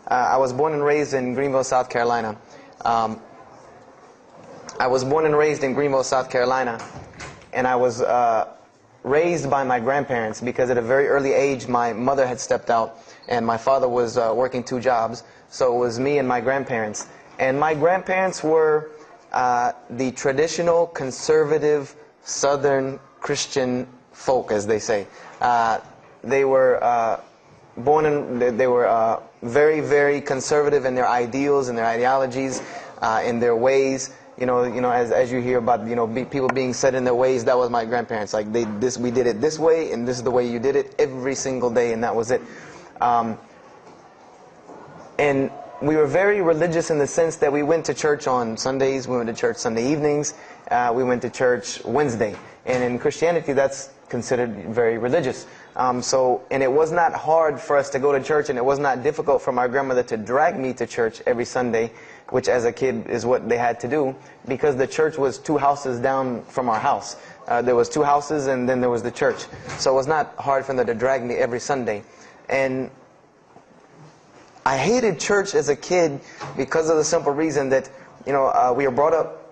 I was born and raised in Greenville, South Carolina. I was born and raised in Greenville, South Carolina, and I was raised by my grandparents because at a very early age my mother had stepped out and my father was working 2 jobs, so it was me and my grandparents. And my grandparents were the traditional conservative Southern Christian folk, as they say. They were they were very, very conservative in their ideals and their ideologies, in their ways. You know, as you hear about, people being set in their ways, that was my grandparents. Like we did it this way, and this is the way you did it every single day, and that was it. And we were very religious in the sense that we went to church on Sundays, we went to church Sunday evenings, we went to church Wednesday. And in Christianity, that's considered very religious. And it was not hard for us to go to church, and it was not difficult for my grandmother to drag me to church every Sunday, which as a kid is what they had to do, because the church was 2 houses down from our house. There was 2 houses, and then there was the church. So it was not hard for them to drag me every Sunday. And I hated church as a kid because of the simple reason that, we were brought up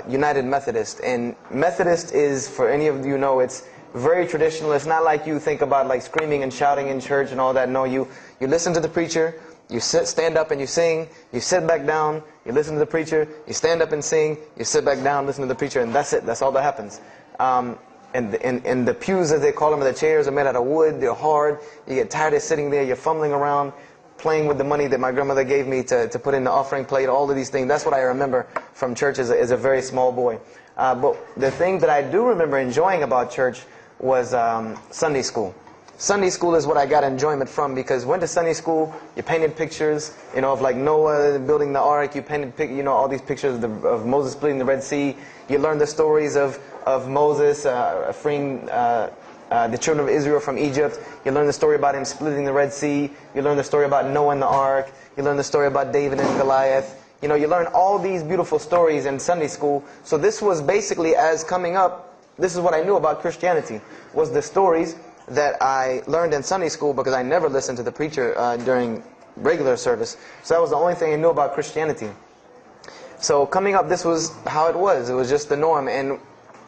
United Methodist. And Methodist is, for any of you know, it's very traditional. It's not like you think about like screaming and shouting in church and all that. No, you listen to the preacher, you stand up and you sing, you sit back down, you listen to the preacher, you stand up and sing, you sit back down, listen to the preacher, and that's it. That's all that happens. And the pews, as they call them, the chairs are made out of wood, they're hard, you get tired of sitting there, you're fumbling around, playing with the money that my grandmother gave me to put in the offering plate, all of these things. That's what I remember from church as a very small boy. But the thing that I do remember enjoying about church was Sunday school. Sunday school is what I got enjoyment from, because went to Sunday school, you painted pictures, of like Noah building the ark, you painted, all these pictures of Moses splitting the Red Sea. You learned the stories of Moses freeing the children of Israel from Egypt. You learn the story about him splitting the Red Sea. You learn the story about Noah and the ark. You learn the story about David and Goliath. You learn all these beautiful stories in Sunday school. So this was basically, as coming up, this is what I knew about Christianity, was the stories that I learned in Sunday school, because I never listened to the preacher during regular service. So that was the only thing I knew about Christianity. So coming up, this was how it was. It was just the norm. And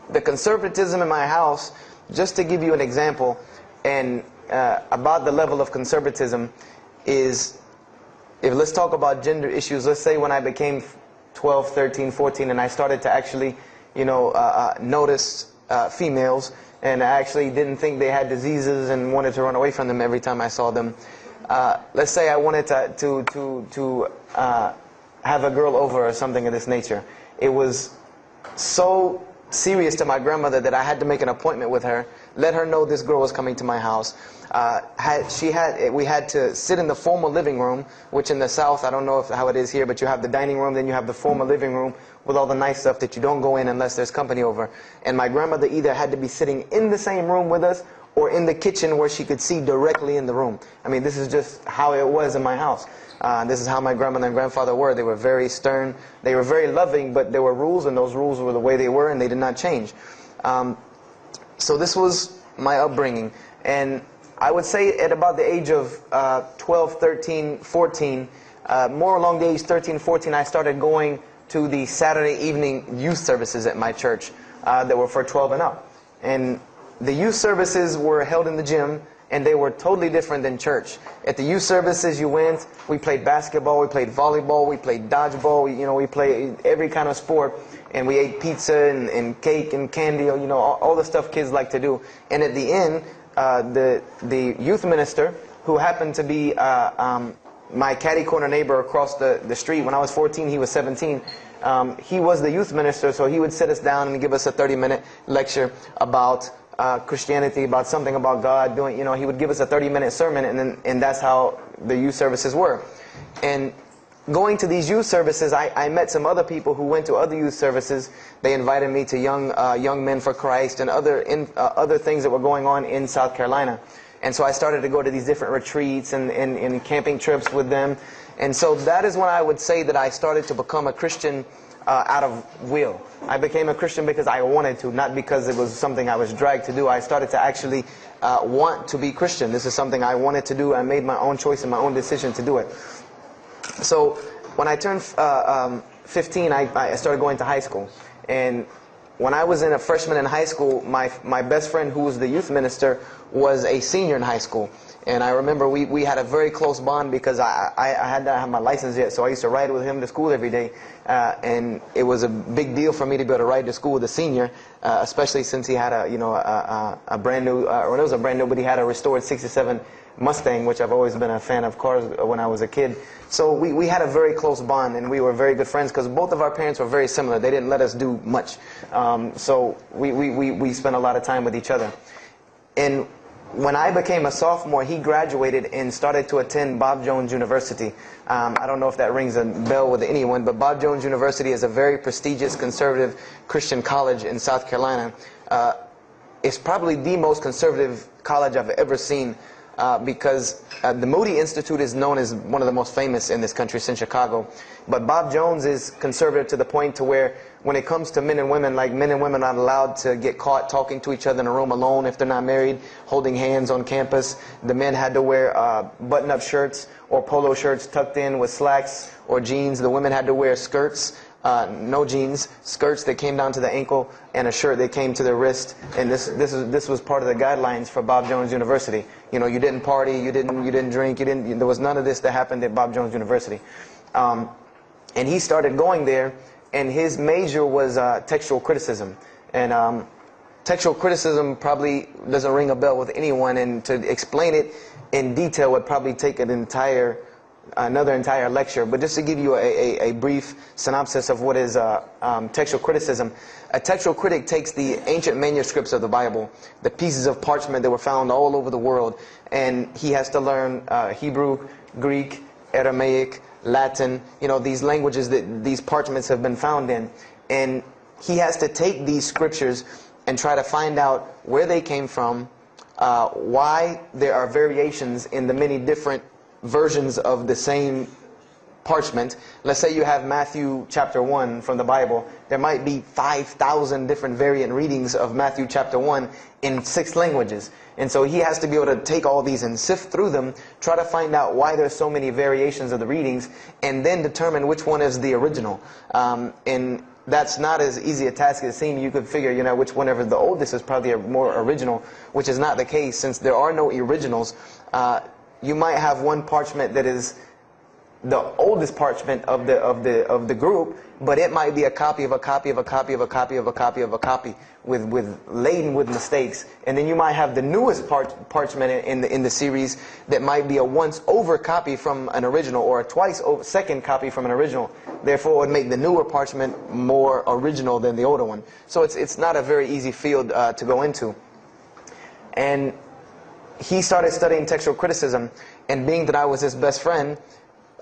the conservatism in my house, just to give you an example, and about the level of conservatism is, let's talk about gender issues. Let's say when I became 12, 13, 14, and I started to actually, notice females, and I actually didn't think they had diseases and wanted to run away from them every time I saw them. Let's say I wanted to have a girl over or something of this nature. It was so serious to my grandmother that I had to make an appointment with her, let her know this girl was coming to my house. We had to sit in the formal living room, which in the South, I don't know how it is here, but you have the dining room, then you have the formal living room with all the nice stuff that you don't go in unless there's company over. And my grandmother either had to be sitting in the same room with us or in the kitchen where she could see directly in the room. I mean, this is just how it was in my house. This is how my grandmother and grandfather were. They were very stern. They were very loving, but there were rules, and those rules were the way they were, and they did not change. So this was my upbringing. And I would say at about the age of 12, 13, 14, more along the age 13, 14, I started going to the Saturday evening youth services at my church that were for 12 and up. And the youth services were held in the gym, and they were totally different than church. At the youth services you went, we played basketball, we played volleyball, we played dodgeball, we played every kind of sport, and we ate pizza and cake and candy, all the stuff kids like to do. And at the end, the youth minister, who happened to be my catty corner neighbor across the street, when I was 14, he was 17, he was the youth minister, so he would sit us down and give us a 30-minute lecture about Christianity, about something about God, he would give us a 30-minute sermon, and that's how the youth services were. And going to these youth services, I met some other people who went to other youth services. They invited me to Young Men for Christ and other things that were going on in South Carolina. And so I started to go to these different retreats and camping trips with them. And so that is when I would say that I started to become a Christian out of will. I became a Christian because I wanted to, not because it was something I was dragged to do. I started to actually want to be Christian. This is something I wanted to do. I made my own choice and my own decision to do it. So when I turned 15, I started going to high school. And when I was a freshman in high school, my best friend, who was the youth minister, was a senior in high school. And I remember we had a very close bond because I had not had my license yet, so I used to ride with him to school every day. And it was a big deal for me to be able to ride to school with a senior, especially since he had a brand new, or it was a brand new, but he had a restored '67 Mustang, which I've always been a fan of cars when I was a kid. So we had a very close bond, and we were very good friends because both of our parents were very similar. They didn't let us do much. So we spent a lot of time with each other. And when I became a sophomore, he graduated and started to attend Bob Jones University. I don't know if that rings a bell with anyone, but Bob Jones University is a very prestigious conservative Christian college in South Carolina. It's probably the most conservative college I've ever seen. Because the Moody Institute is known as one of the most famous in this country since Chicago. But Bob Jones is conservative to the point to where when it comes to men and women, like men and women are not allowed to get caught talking to each other in a room alone if they're not married, holding hands on campus. The men had to wear button-up shirts or polo shirts tucked in with slacks or jeans. The women had to wear skirts. No jeans, skirts that came down to the ankle, and a shirt that came to the wrist. And this was part of the guidelines for Bob Jones University. You know, you didn't party, you didn't drink, there was none of this that happened at Bob Jones University. And he started going there, and his major was textual criticism. And textual criticism probably doesn't ring a bell with anyone, and to explain it in detail would probably take another entire lecture. But just to give you a brief synopsis of what is textual criticism. A textual critic takes the ancient manuscripts of the Bible, the pieces of parchment that were found all over the world, and he has to learn Hebrew, Greek, Aramaic, Latin, these languages that these parchments have been found in. And he has to take these scriptures and try to find out where they came from, why there are variations in the many different versions of the same parchment. Let's say you have Matthew chapter 1 from the Bible. There might be 5,000 different variant readings of Matthew chapter 1 in 6 languages. And so he has to be able to take all these and sift through them, try to find out why there's so many variations of the readings, and then determine which one is the original. And that's not as easy a task as it seems. You could figure, which whenever the oldest is probably a more original, which is not the case. Since there are no originals, you might have one parchment that is the oldest parchment of the group, but it might be a copy of a copy of a copy of a copy of a copy of a copy laden with mistakes. And then you might have the newest parchment in the series that might be a once over copy from an original, or a twice over second copy from an original. Therefore, it would make the newer parchment more original than the older one. So it's not a very easy field to go into. And he started studying textual criticism, and being that I was his best friend,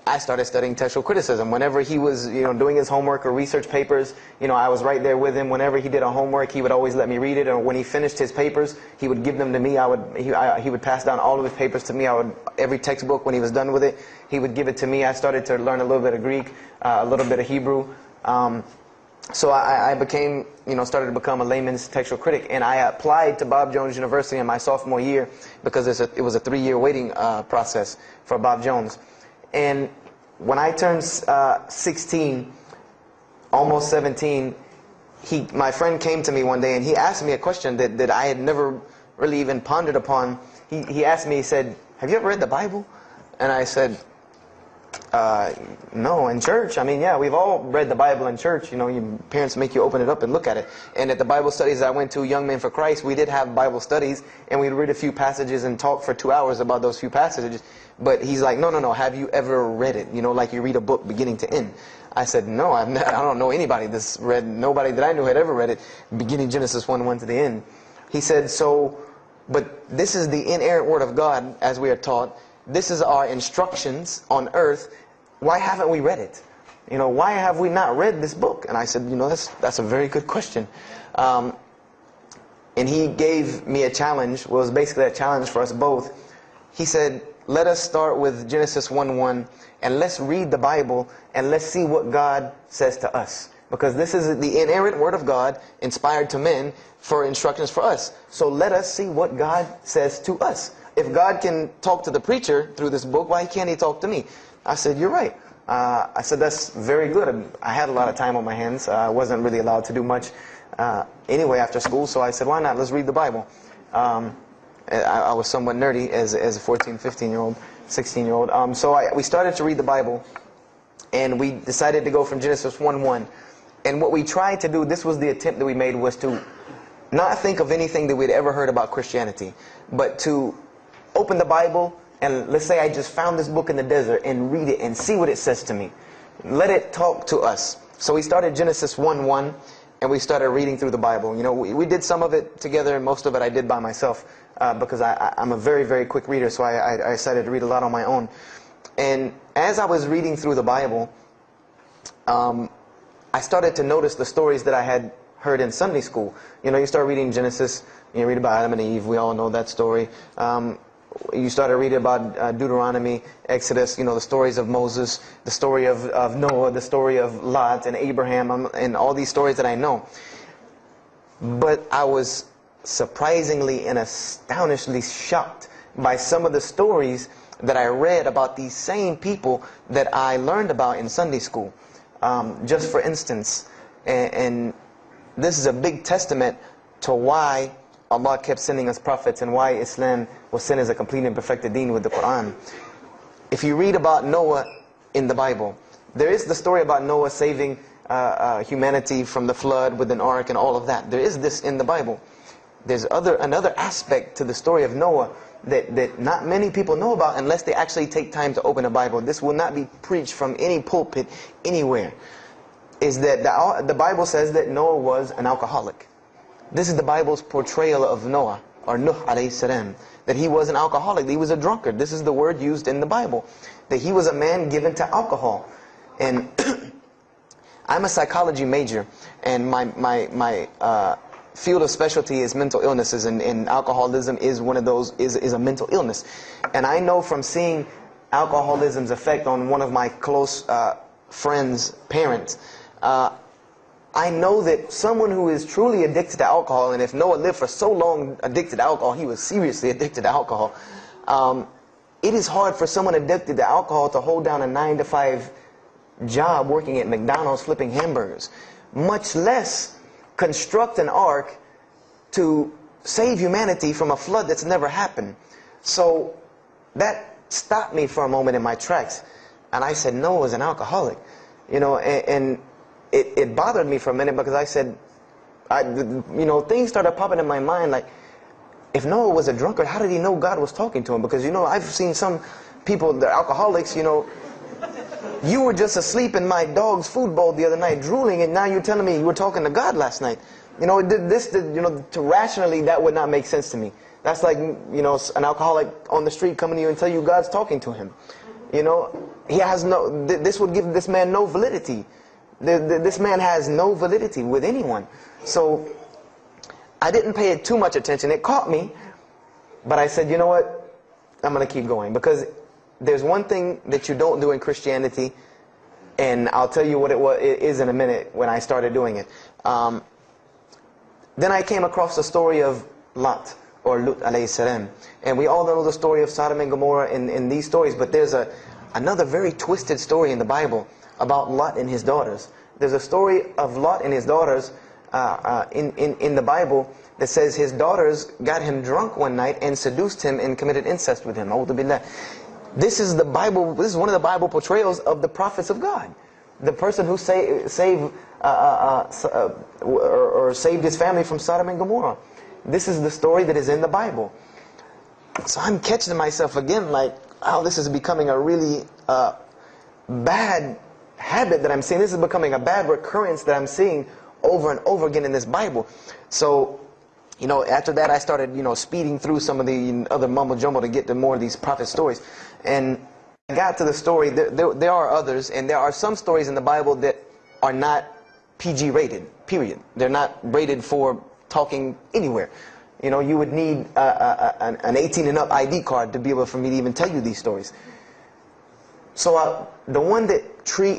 I started studying textual criticism. Whenever he was, doing his homework or research papers, I was right there with him. Whenever he did a homework, he would always let me read it. Or when he finished his papers, he would give them to me. He would pass down all of his papers to me. Every textbook, when he was done with it, he would give it to me. I started to learn a little bit of Greek, a little bit of Hebrew. So I became, started to become a layman's textual critic, and I applied to Bob Jones University in my sophomore year because it was a 3-year waiting process for Bob Jones. And when I turned 16, almost 17, my friend came to me one day and he asked me a question that I had never really even pondered upon. He asked me, he said, "Have you ever read the Bible?" And I said, no, in church. I mean, yeah, we've all read the Bible in church. Your parents make you open it up and look at it. And at the Bible studies I went to, Young Men for Christ, we did have Bible studies, and we'd read a few passages and talk for 2 hours about those few passages. But he's like, no, have you ever read it? Like you read a book beginning to end. I said, no, I don't know anybody that's read, nobody that I knew had ever read it, beginning Genesis 1:1 to the end. He said, but this is the inerrant word of God, as we are taught. This is our instructions on earth. Why haven't we read it? Why have we not read this book? And I said, that's a very good question. And he gave me a challenge. Well, it was basically a challenge for us both. He said, let us start with Genesis 1:1, and let's read the Bible, and let's see what God says to us. because this is the inerrant word of God, inspired to men for instructions for us. So let us see what God says to us. If God can talk to the preacher through this book, why can't he talk to me? I said, you're right. I said, that's very good. I had a lot of time on my hands. I wasn't really allowed to do much anyway after school, so I said, why not? Let's read the Bible. I was somewhat nerdy as a 14, 15-year-old, 16-year-old. So we started to read the Bible, and we decided to go from Genesis 1:1. And what we tried to do, this was the attempt that we made, was to not think of anything that we'd ever heard about Christianity, but to open the Bible, and let's say I just found this book in the desert, and read it and see what it says to me. Let it talk to us. So we started Genesis 1:1, and we started reading through the Bible. You know, we did some of it together, and most of it I did by myself, because I'm a very, very quick reader, so I decided to read a lot on my own. And as I was reading through the Bible, I started to notice the stories that I had heard in Sunday school. You know, you start reading Genesis, you read about Adam and Eve, we all know that story. You started reading about Deuteronomy, Exodus, you know, the stories of Moses, the story of Noah, the story of Lot and Abraham, and all these stories that I know. But I was surprisingly and astonishingly shocked by some of the stories that I read about these same people that I learned about in Sunday school. Just for instance, and this is a big testament to why Allah kept sending us prophets and why Islam was sent as a complete and perfected deen with the Quran. If you read about Noah in the Bible, there is the story about Noah saving humanity from the flood with an ark and all of that. There is this in the Bible. There's another aspect to the story of Noah that not many people know about unless they actually take time to open a Bible. This will not be preached from any pulpit anywhere. Is that the Bible says that Noah was an alcoholic. This is the Bible's portrayal of Noah, or Nuh alayhi salam, that he was an alcoholic, that he was a drunkard. This is the word used in the Bible, that he was a man given to alcohol. And I'm a psychology major, and my field of specialty is mental illnesses, and alcoholism is one of those, is a mental illness. And I know from seeing alcoholism's effect on one of my close friends' parents, I know that someone who is truly addicted to alcohol, and if Noah lived for so long addicted to alcohol, he was seriously addicted to alcohol. It is hard for someone addicted to alcohol to hold down a 9-to-5 job working at McDonald's flipping hamburgers, much less construct an ark to save humanity from a flood that's never happened. So that stopped me for a moment in my tracks, and I said, Noah was an alcoholic, you know, and it bothered me for a minute, because I said, you know, things started popping in my mind like, if Noah was a drunkard, how did he know God was talking to him? Because, you know, I've seen some people, they're alcoholics, you know, you were just asleep in my dog's food bowl the other night drooling, and now you're telling me you were talking to God last night. You know, you know, to rationally, that would not make sense to me. That's like, you know, an alcoholic on the street coming to you and tell you God's talking to him. You know, he has no, this would give this man no validity. This man has no validity with anyone. So I didn't pay it too much attention. It caught me, but I said, you know what, I'm going to keep going, because there's one thing that you don't do in Christianity, and I'll tell you what it is in a minute when I started doing it. Then I came across the story of Lot, or Lut alayhi salam, and we all know the story of Sodom and Gomorrah in these stories, but there's another very twisted story in the Bible about Lot and his daughters. There's a story of Lot and his daughters in the Bible that says his daughters got him drunk one night and seduced him and committed incest with him. A'udhu billah. This is the Bible. This is one of the Bible portrayals of the prophets of God. The person who saved his family from Sodom and Gomorrah. This is the story that is in the Bible. So I'm catching myself again, like, oh, this is becoming a really bad habit that I'm seeing. This is becoming a bad recurrence that I'm seeing over and over again in this Bible. So, you know, after that I started, you know, speeding through some of the other mumbo jumbo to get to more of these prophet stories. And I got to the story, there are others, and there are some stories in the Bible that are not PG rated, period. They're not rated for talking anywhere. You know, you would need an 18 and up ID card to be able for me to even tell you these stories. So the one that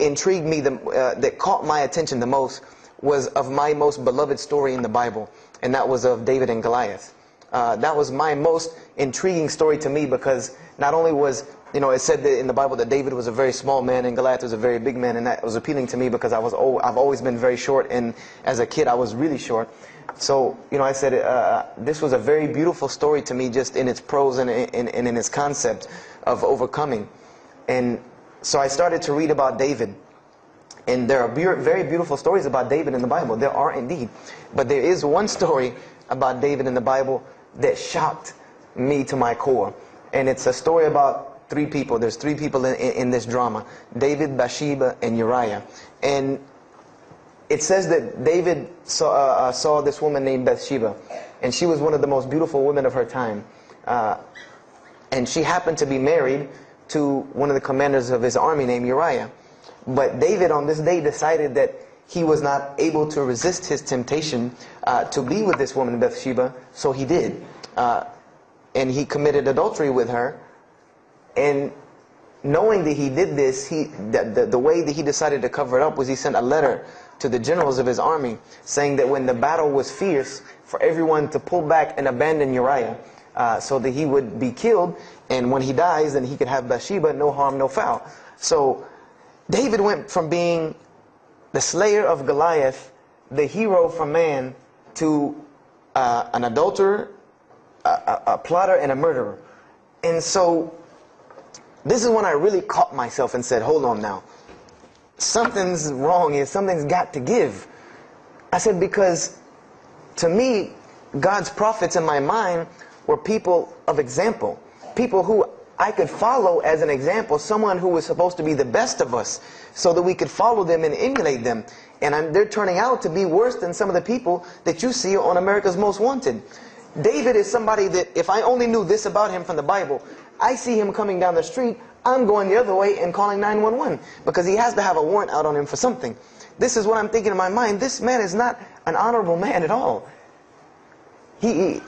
intrigued me, that caught my attention the most, was of my most beloved story in the Bible, and that was of David and Goliath. That was my most intriguing story to me, because not only was, it said that in the Bible that David was a very small man and Goliath was a very big man, and that was appealing to me because I've always been very short, and as a kid I was really short. So, I said this was a very beautiful story to me, just in its prose and in its concept of overcoming. And so I started to read about David. And there are very beautiful stories about David in the Bible. There are indeed. But there is one story about David in the Bible that shocked me to my core. And it's a story about three people. There's three people in this drama: David, Bathsheba, and Uriah. And it says that David saw this woman named Bathsheba. And she was one of the most beautiful women of her time. And she happened to be married to one of the commanders of his army named Uriah. But David on this day decided that he was not able to resist his temptation to be with this woman Bathsheba, so he did. And he committed adultery with her. And knowing that he did this, the way that he decided to cover it up was he sent a letter to the generals of his army saying that when the battle was fierce, for everyone to pull back and abandon Uriah, so that he would be killed, and when he dies, then he could have Bathsheba, no harm, no foul. So David went from being the slayer of Goliath, the hero from man, to an adulterer, a plotter, and a murderer. And so this is when I really caught myself and said, hold on now. Something's wrong here. Something's got to give. I said, because to me, God's prophets in my mind were people of example. People who I could follow as an example. Someone who was supposed to be the best of us, so that we could follow them and emulate them. And they're turning out to be worse than some of the people that you see on America's Most Wanted. David is somebody that if I only knew this about him from the Bible, I see him coming down the street, I'm going the other way and calling 911, because he has to have a warrant out on him for something. This is what I'm thinking in my mind. This man is not an honorable man at all. He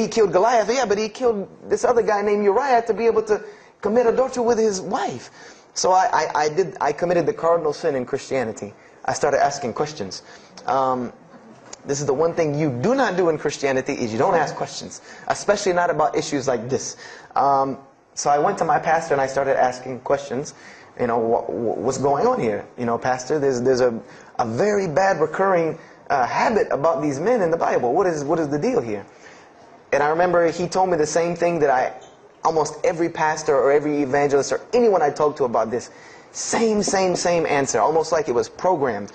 killed Goliath, yeah, but he killed this other guy named Uriah to be able to commit adultery with his wife. So I committed the cardinal sin in Christianity. I started asking questions. This is the one thing you do not do in Christianity, is you don't ask questions, especially not about issues like this. So I went to my pastor and I started asking questions. What's going on here? Pastor, there's a very bad recurring habit about these men in the Bible. What is the deal here? And I remember he told me the same thing that almost every pastor or every evangelist or anyone I talked to about this, same answer, almost like it was programmed.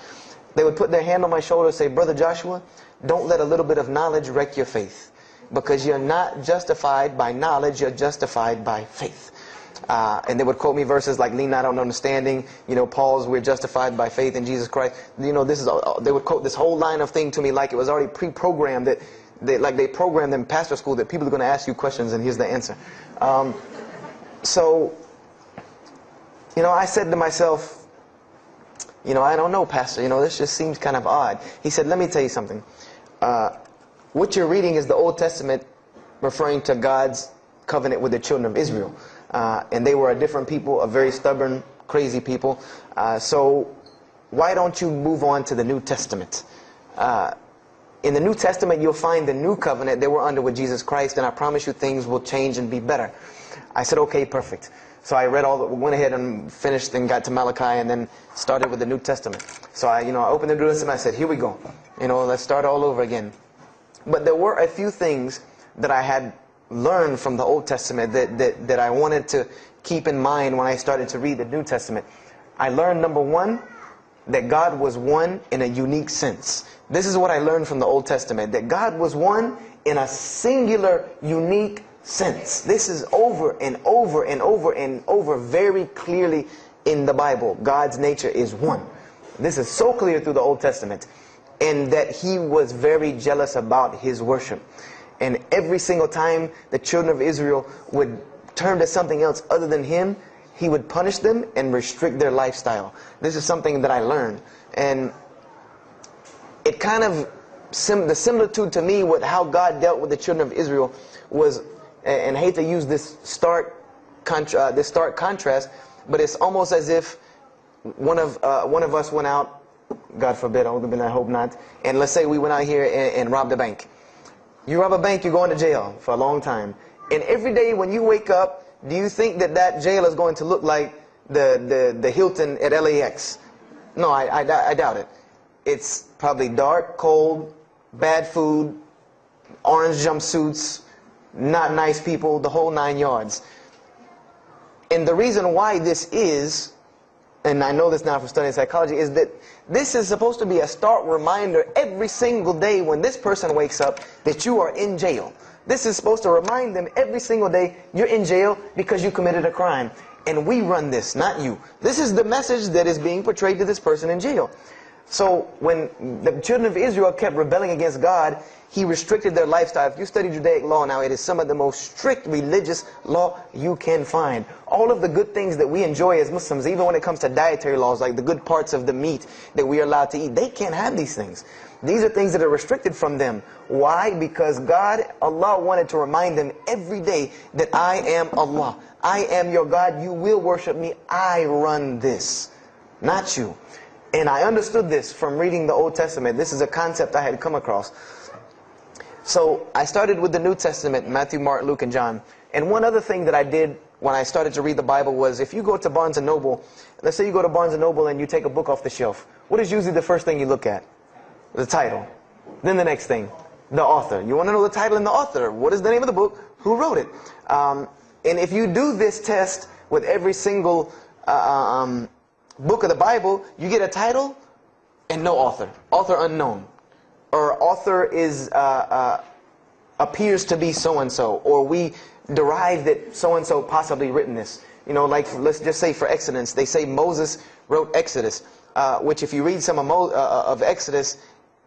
They would put their hand on my shoulder and say, Brother Joshua, don't let a little bit of knowledge wreck your faith, because you're not justified by knowledge, you're justified by faith. And they would quote me verses like, lean not on understanding, Paul's, we're justified by faith in Jesus Christ. They would quote this whole line of thing to me like it was already pre-programmed, that they programmed in pastor school that people are going to ask you questions and here's the answer. So I said to myself, I don't know, Pastor, this just seems kind of odd. He said, let me tell you something. What you're reading is the Old Testament referring to God's covenant with the children of Israel. And they were a different people, a very stubborn, crazy people. So why don't you move on to the New Testament? In the New Testament, you'll find the new covenant that we're under with Jesus Christ, and I promise you things will change and be better. I said, okay, perfect. So I went ahead and finished and got to Malachi and then started with the New Testament. So I opened the New Testament, I said, here we go. Let's start all over again. But there were a few things that I had learned from the Old Testament that I wanted to keep in mind when I started to read the New Testament. I learned, number one, that God was one in a unique sense. This is what I learned from the Old Testament, that God was one in a singular, unique sense. This is over and over and over and over very clearly in the Bible. God's nature is one. This is so clear through the Old Testament. And that He was very jealous about His worship. And every single time the children of Israel would turn to something else other than Him, He would punish them and restrict their lifestyle. This is something that I learned. And it kind of, the similitude to me with how God dealt with the children of Israel was, and I hate to use this stark contrast, but it's almost as if one of us went out, God forbid, I hope not, and let's say we went out here and robbed a bank. You rob a bank, you're going to jail for a long time. And every day when you wake up, do you think that that jail is going to look like the Hilton at LAX? No, I doubt it. It's probably dark, cold, bad food, orange jumpsuits, not nice people, the whole 9 yards. And the reason why this is, and I know this now from studying psychology, is that this is supposed to be a stark reminder every single day when this person wakes up that you are in jail. This is supposed to remind them every single day you're in jail because you committed a crime. And we run this, not you. This is the message that is being portrayed to this person in jail. So when the children of Israel kept rebelling against God, He restricted their lifestyle. If you study Judaic law now, it is some of the most strict religious law you can find. All of the good things that we enjoy as Muslims, even when it comes to dietary laws, like the good parts of the meat that we are allowed to eat, they can't have these things. These are things that are restricted from them. Why? Because God, Allah, wanted to remind them every day that I am Allah. I am your God. You will worship me. I run this, not you. And I understood this from reading the Old Testament. This is a concept I had come across. So I started with the New Testament, Matthew, Mark, Luke, and John. And one other thing that I did when I started to read the Bible was, if you go to Barnes & Noble, let's say you go to Barnes & Noble and you take a book off the shelf, what is usually the first thing you look at? The title. Then the next thing, the author. You want to know the title and the author. What is the name of the book? Who wrote it? And if you do this test with every single book of the Bible, you get a title and no author. Author unknown. Or author is appears to be so-and-so. Or we derive that so-and-so possibly written this. You know, like let's just say for Exodus, they say Moses wrote Exodus. Which if you read some of Exodus,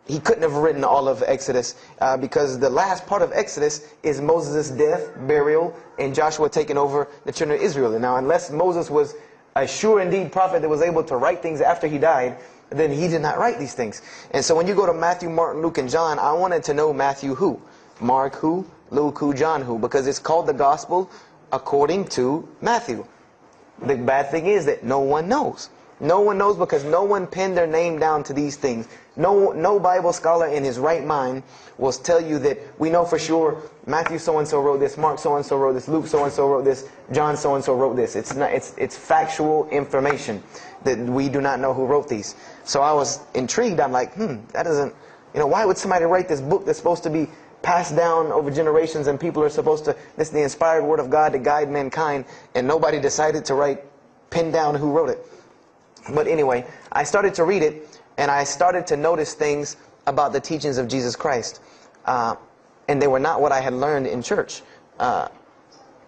he couldn't have written all of Exodus because the last part of Exodus is Moses' death, burial, and Joshua taking over the children of Israel. And now, unless Moses was a sure indeed prophet that was able to write things after he died, then he did not write these things. And so when you go to Matthew, Mark, Luke, and John, I wanted to know Matthew who, Mark who, Luke who, John who, because it's called the Gospel according to Matthew. The bad thing is that no one knows. No one knows because no one pinned their name down to these things. No Bible scholar in his right mind will tell you that we know for sure Matthew so-and-so wrote this, Mark so-and-so wrote this, Luke so-and-so wrote this, John so-and-so wrote this. It's factual information that we do not know who wrote these. So I was intrigued. I'm like, that doesn't, why would somebody write this book that's supposed to be passed down over generations and people are supposed to, this is the inspired word of God to guide mankind, and nobody decided to pin down who wrote it. But anyway, I started to read it, and I started to notice things about the teachings of Jesus Christ. And they were not what I had learned in church.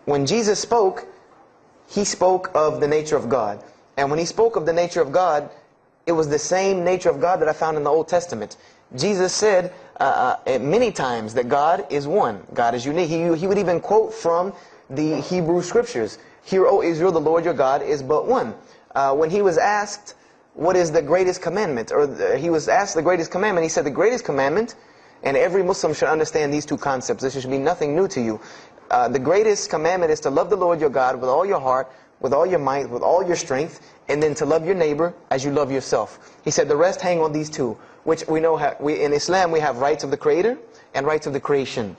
When Jesus spoke, He spoke of the nature of God. And when He spoke of the nature of God, it was the same nature of God that I found in the Old Testament. Jesus said many times that God is one. God is unique. He would even quote from the Hebrew Scriptures. Hear, O Israel, the Lord your God is but one. When He was asked, what is the greatest commandment? Or He was asked the greatest commandment. He said the greatest commandment, and every Muslim should understand these two concepts. This should be nothing new to you. The greatest commandment is to love the Lord your God with all your heart, with all your might, with all your strength, and then to love your neighbor as you love yourself. He said the rest hang on these two, which we know in Islam we have rights of the Creator and rights of the creation.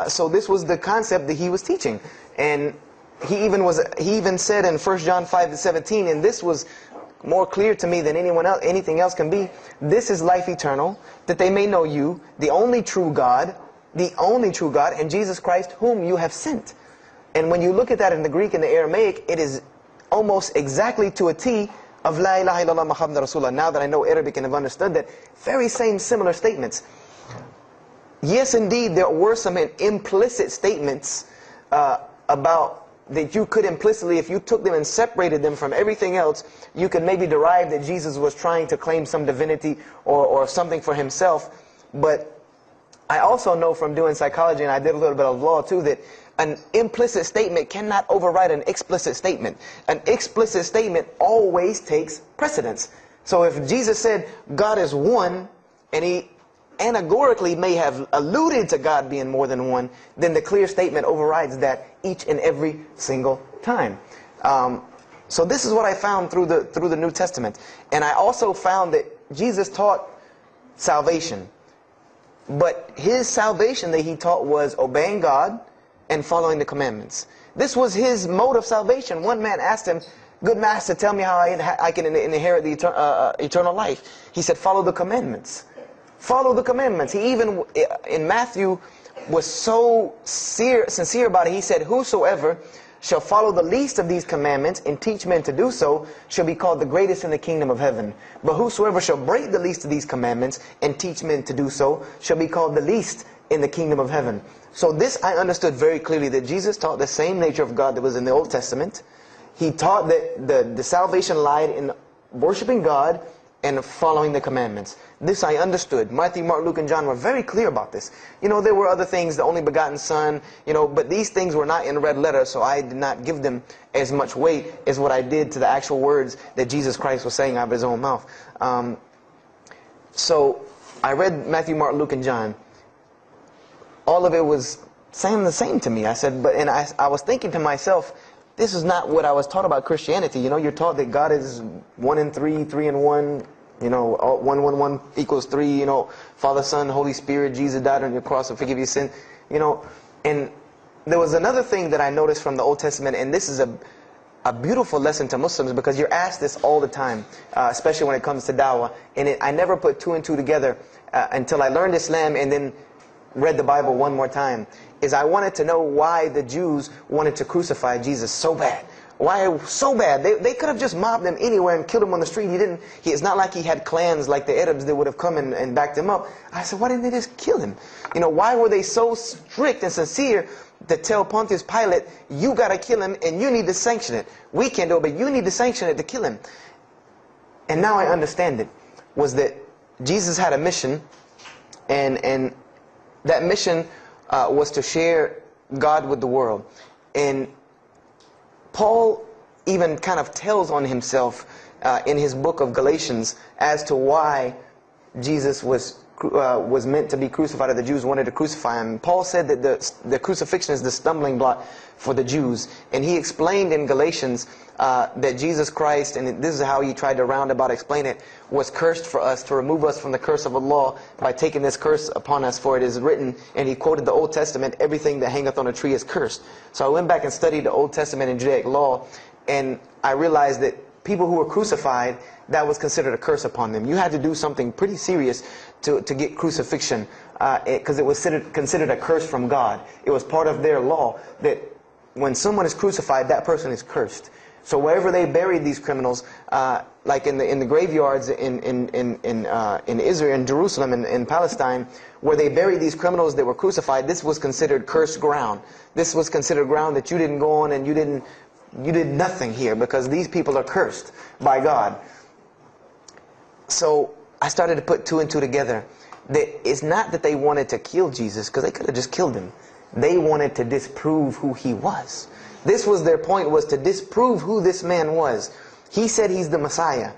So this was the concept that He was teaching. And He even said in 1 John 5:17, and this was more clear to me than anything else can be, this is life eternal, that they may know you, the only true God, and Jesus Christ whom you have sent. And when you look at that in the Greek and the Aramaic, it is almost exactly to a T of La ilaha illallah Muhammad Rasulullah. Now that I know Arabic and have understood that, very same similar statements. Yes, indeed, there were some implicit statements about that you could implicitly, if you took them and separated them from everything else, you could maybe derive that Jesus was trying to claim some divinity or something for Himself. But I also know from doing psychology, and I did a little bit of law too, that an implicit statement cannot override an explicit statement. An explicit statement always takes precedence. So if Jesus said God is one, and He anagorically may have alluded to God being more than one, then the clear statement overrides that each and every single time. So this is what I found through the New Testament. And I also found that Jesus taught salvation. But his salvation that he taught was obeying God and following the commandments. This was his mode of salvation. One man asked him, "Good master, tell me how I can inherit the eternal life." He said, "Follow the commandments." Follow the commandments. He even, in Matthew, was so sincere about it. He said, "Whosoever shall follow the least of these commandments and teach men to do so shall be called the greatest in the kingdom of heaven. But whosoever shall break the least of these commandments and teach men to do so shall be called the least in the kingdom of heaven." So this I understood very clearly, that Jesus taught the same nature of God that was in the Old Testament. He taught that the salvation lied in worshiping God and following the commandments. This I understood. Matthew, Mark, Luke, and John were very clear about this. There were other things, the only begotten Son, but these things were not in red letter, so I did not give them as much weight as what I did to the actual words that Jesus Christ was saying out of his own mouth. So I read Matthew, Mark, Luke, and John. All of it was saying the same to me. I said, and I was thinking to myself, this is not what I was taught about Christianity. You're taught that God is 1 in 3, 3 in 1. 1, 1, 1 equals 3. Father, Son, Holy Spirit. Jesus died on your cross to forgive your sin. And there was another thing that I noticed from the Old Testament, and this is a beautiful lesson to Muslims, because you're asked this all the time, especially when it comes to dawah. And I never put 2 and 2 together until I learned Islam and then read the Bible one more time. Is I wanted to know why the Jews wanted to crucify Jesus so bad. Why so bad? They could have just mobbed him anywhere and killed him on the street. It's not like he had clans like the Arabs that would have come and backed him up. I said, why didn't they just kill him? Why were they so strict and sincere to tell Pontius Pilate, you got to kill him and you need to sanction it? We can't do it, but you need to sanction it to kill him. And now I understand it. Was that Jesus had a mission, and that mission was to share God with the world. And Paul even kind of tells on himself in his book of Galatians as to why Jesus was meant to be crucified, or the Jews wanted to crucify him. Paul said that the crucifixion is the stumbling block for the Jews. And he explained in Galatians that Jesus Christ, and this is how he tried to roundabout explain it, was cursed for us, to remove us from the curse of Allah by taking this curse upon us. For it is written, and he quoted the Old Testament, everything that hangeth on a tree is cursed. So I went back and studied the Old Testament and Judaic law, and I realized that people who were crucified, that was considered a curse upon them. You had to do something pretty serious to get crucifixion, because it was considered a curse from God. It was part of their law that when someone is crucified, that person is cursed. So wherever they buried these criminals, like in the graveyards in Israel, in Jerusalem, in Palestine, where they buried these criminals that were crucified, this was considered cursed ground. This was considered ground that you didn't go on, and you did nothing here, because these people are cursed by God. So I started to put 2 and 2 together. It's not that they wanted to kill Jesus, because they could have just killed him. They wanted to disprove who he was. This was their point, was to disprove who this man was. He said he's the Messiah.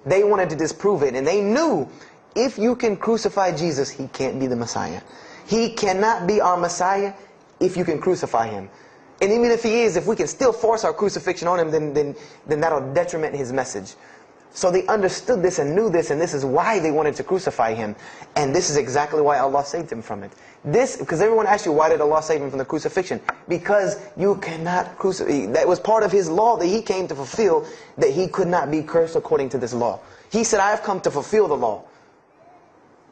They wanted to disprove it, and they knew if you can crucify Jesus, he can't be the Messiah. He cannot be our Messiah if you can crucify him. And even if he is, if we can still force our crucifixion on him, then that'll detriment his message. So they understood this and knew this, and this is why they wanted to crucify him. And this is exactly why Allah saved him from it. Because everyone asks you, why did Allah save him from the crucifixion? Because you cannot crucify. That was part of his law that he came to fulfill, that he could not be cursed according to this law. He said, I have come to fulfill the law.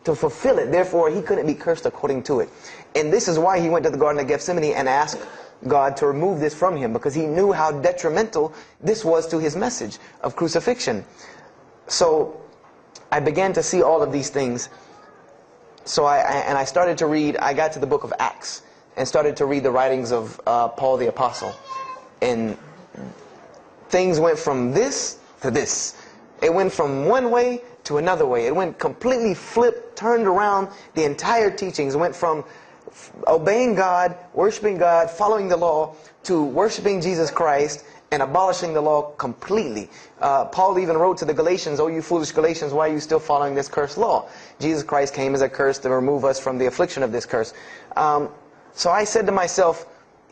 To fulfill it. Therefore, he couldn't be cursed according to it. And this is why he went to the Garden of Gethsemane and asked God to remove this from him, because he knew how detrimental this was to his message of crucifixion. So I began to see all of these things. So I started to read. I got to the book of Acts and started to read the writings of Paul the Apostle. And things went from this to this. It went from one way to another way. It went completely flipped, turned around. The entire teachings went from obeying God, worshiping God, following the law, to worshiping Jesus Christ and abolishing the law completely. Paul even wrote to the Galatians, "Oh, you foolish Galatians, why are you still following this cursed law? Jesus Christ came as a curse to remove us from the affliction of this curse." So I said to myself,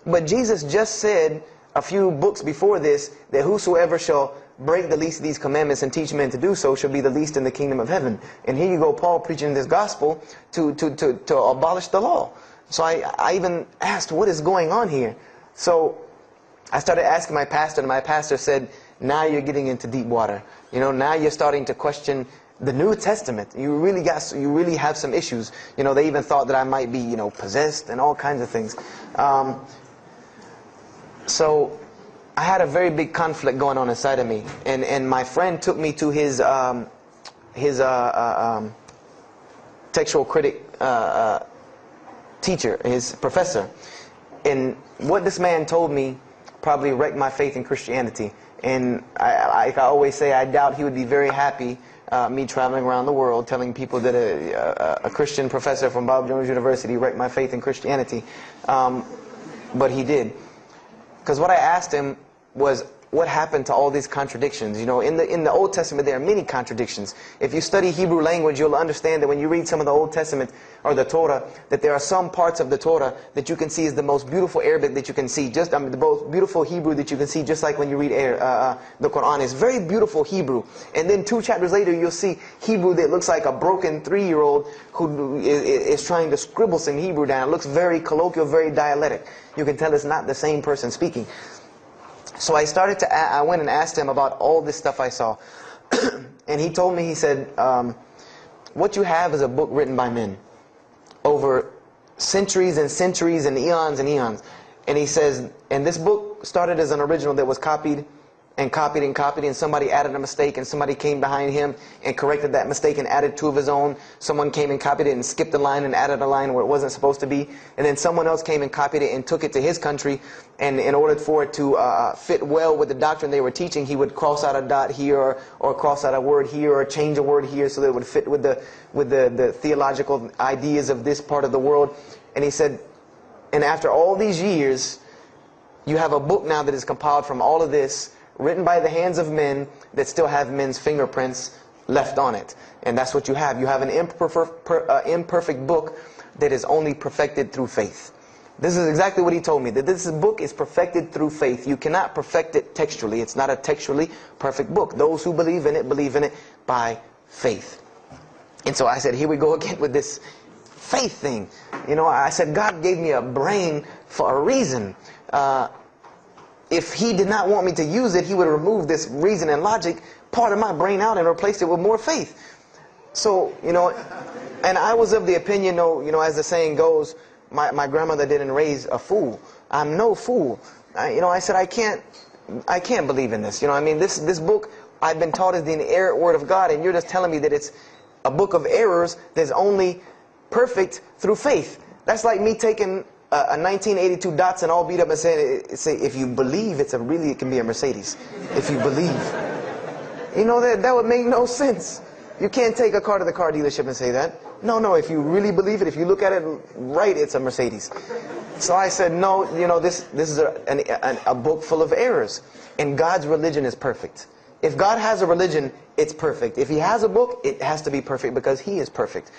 but Jesus just said a few books before this that whosoever shall break the least of these commandments and teach men to do so shall be the least in the kingdom of heaven. And here you go, Paul preaching this gospel to abolish the law. So I even asked, what is going on here? So I started asking my pastor, and my pastor said, now you're getting into deep water. You know, now you're starting to question the New Testament. You really have some issues. You know, they even thought that I might be, you know, possessed and all kinds of things. So I had a very big conflict going on inside of me, and my friend took me to his textual critic teacher, his professor, and what this man told me probably wrecked my faith in Christianity. And I always say, I doubt he would be very happy me traveling around the world telling people that a Christian professor from Bob Jones University wrecked my faith in Christianity. But he did. Because what I asked him was, what happened to all these contradictions? You know, in the Old Testament there are many contradictions. If you study Hebrew language, you'll understand that when you read some of the Old Testament or the Torah, that there are some parts of the Torah that you can see is the most beautiful Arabic that you can see, just the most beautiful Hebrew that you can see, just like when you read the Quran. It's very beautiful Hebrew. And then 2 chapters later, you'll see Hebrew that looks like a broken 3-year-old who is trying to scribble some Hebrew down. It looks very colloquial, very dialectic. You can tell it's not the same person speaking. So I went and asked him about all this stuff I saw. And he told me, he said, what you have is a book written by men over centuries and centuries and eons and eons. And he says, and this book started as an original that was copied and copied and copied, and somebody added a mistake, and somebody came behind him and corrected that mistake and added 2 of his own. Someone came and copied it and skipped a line and added a line where it wasn't supposed to be. And then someone else came and copied it and took it to his country, and in order for it to fit well with the doctrine they were teaching, he would cross out a dot here or cross out a word here or change a word here so that it would fit with the theological ideas of this part of the world. And he said, and after all these years, you have a book now that is compiled from all of this, written by the hands of men that still have men's fingerprints left on it. And that's what you have. You have an imperfect book that is only perfected through faith. This is exactly what he told me, that this book is perfected through faith. You cannot perfect it textually. It's not a textually perfect book. Those who believe in it by faith. And so I said, here we go again with this faith thing. You know, I said, God gave me a brain for a reason. If he did not want me to use it, he would remove this reason and logic part of my brain out and replace it with more faith. So, you know, and I was of the opinion, you know, as the saying goes, my grandmother didn't raise a fool. I'm no fool. You know, I said, I can't believe in this. You know, I mean, this book I've been taught is the inerrant word of God, and you're just telling me that it's a book of errors that's only perfect through faith. That's like me taking a 1982 Datsun all beat up and say, if you believe, it can be a Mercedes. If you believe. You know, that would make no sense. You can't take a car to the car dealership and say that. No, if you really believe it, if you look at it right, it's a Mercedes. So I said, no, you know, this is a book full of errors. And God's religion is perfect. If God has a religion, it's perfect. If he has a book, it has to be perfect because he is perfect.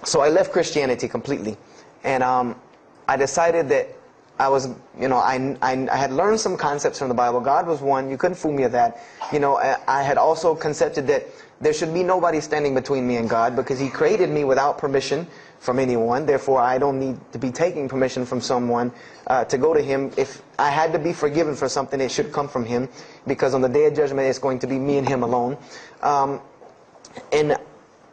So I left Christianity completely. And I decided that I was, you know, I had learned some concepts from the Bible. God was one. You couldn't fool me of that. You know, I had also concepted that there should be nobody standing between me and God because he created me without permission from anyone. Therefore, I don't need to be taking permission from someone to go to him. If I had to be forgiven for something, it should come from him, because on the day of judgment, it's going to be me and him alone. And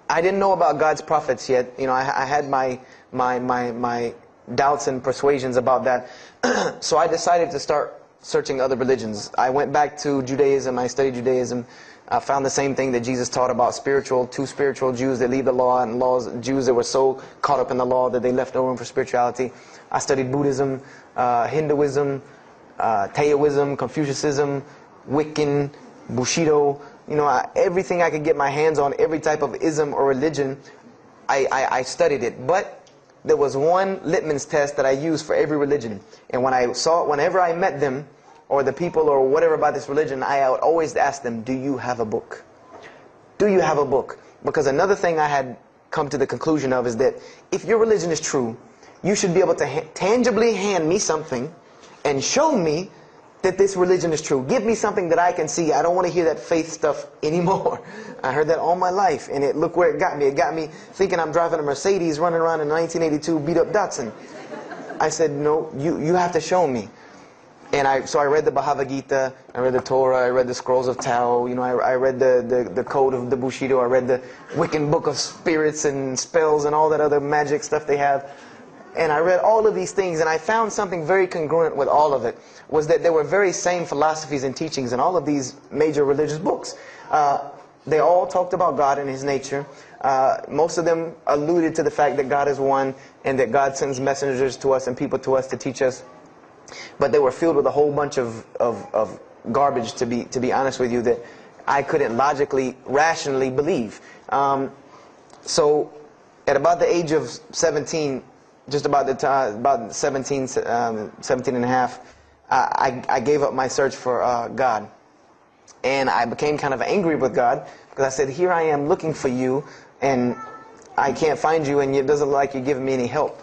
I didn't know about God's prophets yet. You know, I had my doubts and persuasions about that. So I decided to start searching other religions. I went back to Judaism. I studied Judaism. I found the same thing that Jesus taught about two spiritual Jews that leave the law, and Jews that were so caught up in the law that they left no room for spirituality. I studied Buddhism, Hinduism, Taoism, Confucianism, Wiccan, Bushido. You know, everything I could get my hands on, every type of ism or religion, I studied it. But there was one litmus test that I used for every religion. And whenever I met them, or the people or whatever about this religion, I would always ask them, do you have a book? Do you have a book? Because another thing I had come to the conclusion of is that if your religion is true, you should be able to tangibly hand me something and show me that this religion is true. Give me something that I can see. I don't want to hear that faith stuff anymore. I heard that all my life, and look where it got me. It got me thinking I'm driving a Mercedes running around in 1982 beat-up Datsun. I said, no, you have to show me. And so I read the Bhagavad Gita, I read the Torah, I read the Scrolls of Tao, you know, I read the Code of the Bushido, I read the Wiccan Book of Spirits and Spells and all that other magic stuff they have. And I read all of these things, and I found something very congruent with all of it, was that there were very same philosophies and teachings in all of these major religious books. They all talked about God and His nature. Most of them alluded to the fact that God is one, and that God sends messengers to us and people to us to teach us. But they were filled with a whole bunch of garbage, to be honest with you, that I couldn't logically, rationally believe. So at about the age of 17, just about the time, about 17 and a half, I gave up my search for God. And I became kind of angry with God, because I said, here I am looking for you, and I can't find you, and it doesn't look like you're giving me any help.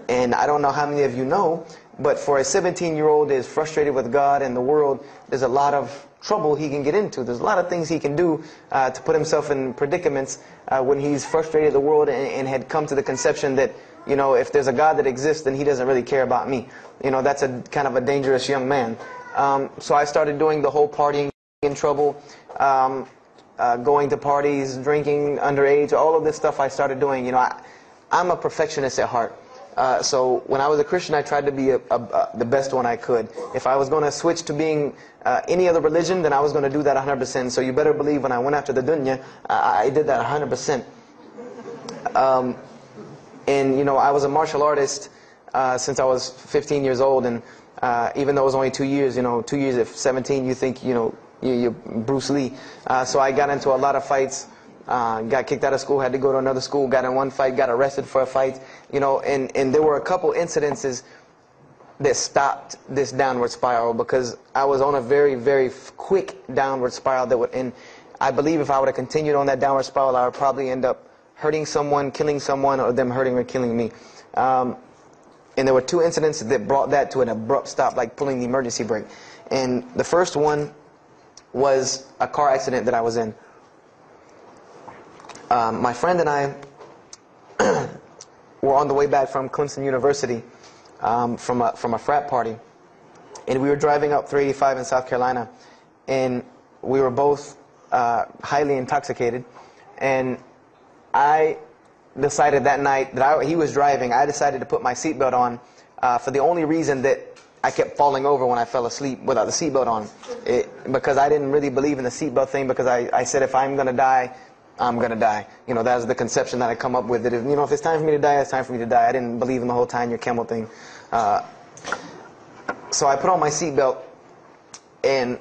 And I don't know how many of you know, but for a 17-year-old that is frustrated with God and the world, there's a lot of trouble he can get into. There's a lot of things he can do to put himself in predicaments when he's frustrated the world and had come to the conception that, you know, if there's a God that exists, then He doesn't really care about me. You know, that's a kind of a dangerous young man. So I started doing the whole partying in trouble, going to parties, drinking underage, all of this stuff I started doing. You know, I'm a perfectionist at heart. So when I was a Christian, I tried to be the best one I could. If I was going to switch to being any other religion, then I was going to do that 100%. So you better believe when I went after the dunya, I did that 100%. And you know, I was a martial artist since I was 15 years old, and even though it was only 2 years, you know, 2 years at 17, you think, you know, you're Bruce Lee. So I got into a lot of fights. Got kicked out of school, had to go to another school, got in one fight, got arrested for a fight, you know, and there were a couple incidences that stopped this downward spiral, because I was on a very, very quick downward spiral that would, and I believe if I would have continued on that downward spiral, I would probably end up hurting someone, killing someone, or them hurting or killing me. And there were two incidents that brought that to an abrupt stop, like pulling the emergency brake. And the first one was a car accident that I was in. My friend and I were on the way back from Clemson University from a frat party, and we were driving up 385 in South Carolina, and we were both highly intoxicated, and I decided that night that he was driving, I decided to put my seatbelt on for the only reason that I kept falling over when I fell asleep without the seatbelt on, because I didn't really believe in the seatbelt thing, because I said if I'm going to die, I'm going to die. You know, that was the conception that I come up with. That if, you know, if it's time for me to die, it's time for me to die. I didn't believe in the whole tying your camel thing. So I put on my seatbelt, and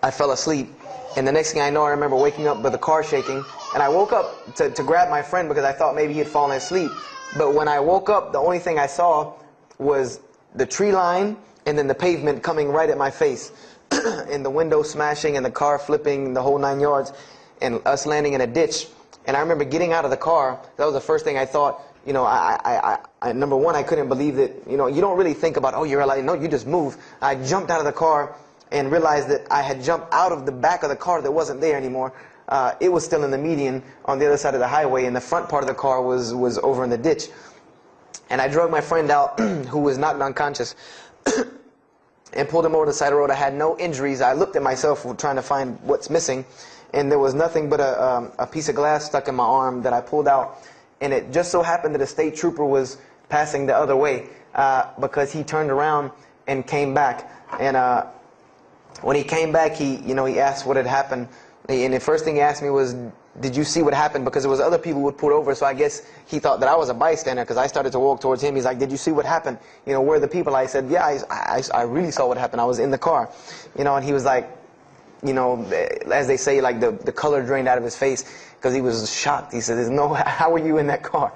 I fell asleep. And the next thing I know, I remember waking up with the car shaking. And I woke up to grab my friend because I thought maybe he had fallen asleep. But when I woke up, the only thing I saw was the tree line and then the pavement coming right at my face. And the window smashing and the car flipping, the whole 9 yards. And us landing in a ditch. And I remember getting out of the car. That was the first thing I thought. You know, number one, I couldn't believe that, you know, you don't really think about, oh, you're alive. No, you just move. I jumped out of the car and realized that I had jumped out of the back of the car that wasn't there anymore. It was still in the median on the other side of the highway, and the front part of the car was over in the ditch. And I drug my friend out, who was knocked unconscious, and pulled him over to the side of the road. I had no injuries. I looked at myself trying to find what's missing. And there was nothing but a piece of glass stuck in my arm that I pulled out. And it just so happened that a state trooper was passing the other way because he turned around and came back. And when he came back, he asked what had happened. And the first thing he asked me was, did you see what happened? Because there was other people who would pull over. So I guess he thought that I was a bystander, because I started to walk towards him. He's like, did you see what happened? You know, where are the people? I said, yeah, I really saw what happened. I was in the car. You know, and he was like, you know, as they say, like the color drained out of his face, because he was shocked. He said, "There's no, how were you in that car?"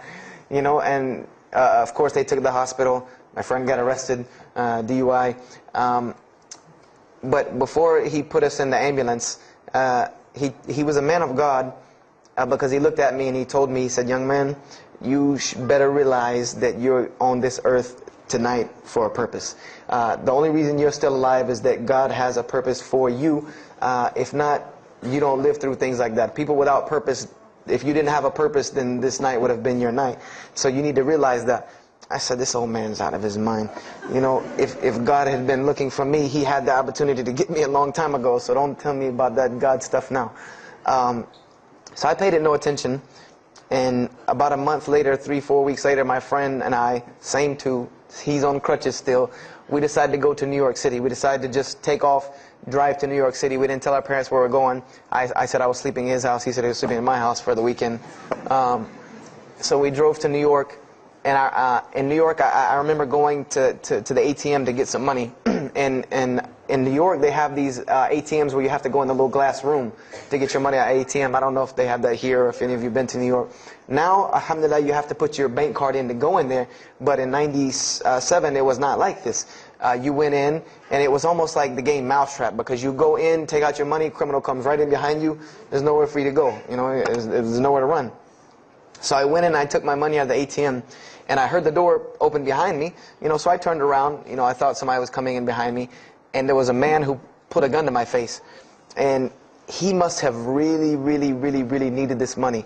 You know, and of course they took the hospital. My friend got arrested, DUI. But before he put us in the ambulance, he was a man of God, because he looked at me and he told me, he said, "Young man, you better realize that you're on this earth tonight for a purpose. The only reason you're still alive is that God has a purpose for you. If not, you don't live through things like that. People without purpose, if you didn't have a purpose, then this night would have been your night. So you need to realize that. I said, this old man's out of his mind. You know, if God had been looking for me, he had the opportunity to get me a long time ago. So don't tell me about that God stuff now. So I paid it no attention. And about a month later, 3-4 weeks later, my friend and I, same two, he's on crutches still, we decided to go to New York City. We decided to just take off, drive to New York City. We didn't tell our parents where we were going. I said I was sleeping in his house. He said he was sleeping in my house for the weekend. So we drove to New York. And in New York, I remember going to the ATM to get some money. And in New York, they have these ATMs where you have to go in the little glass room to get your money at ATM. I don't know if they have that here or if any of you have been to New York. Now, alhamdulillah, you have to put your bank card in to go in there. But in '97, it was not like this. You went in, and it was almost like the game Mousetrap, because you go in, take out your money, criminal comes right in behind you. There's nowhere for you to go. You know, there's nowhere to run. So I went in and I took my money out of the ATM, and I heard the door open behind me. You know, so I turned around. You know, I thought somebody was coming in behind me, and there was a man who put a gun to my face. And he must have really needed this money,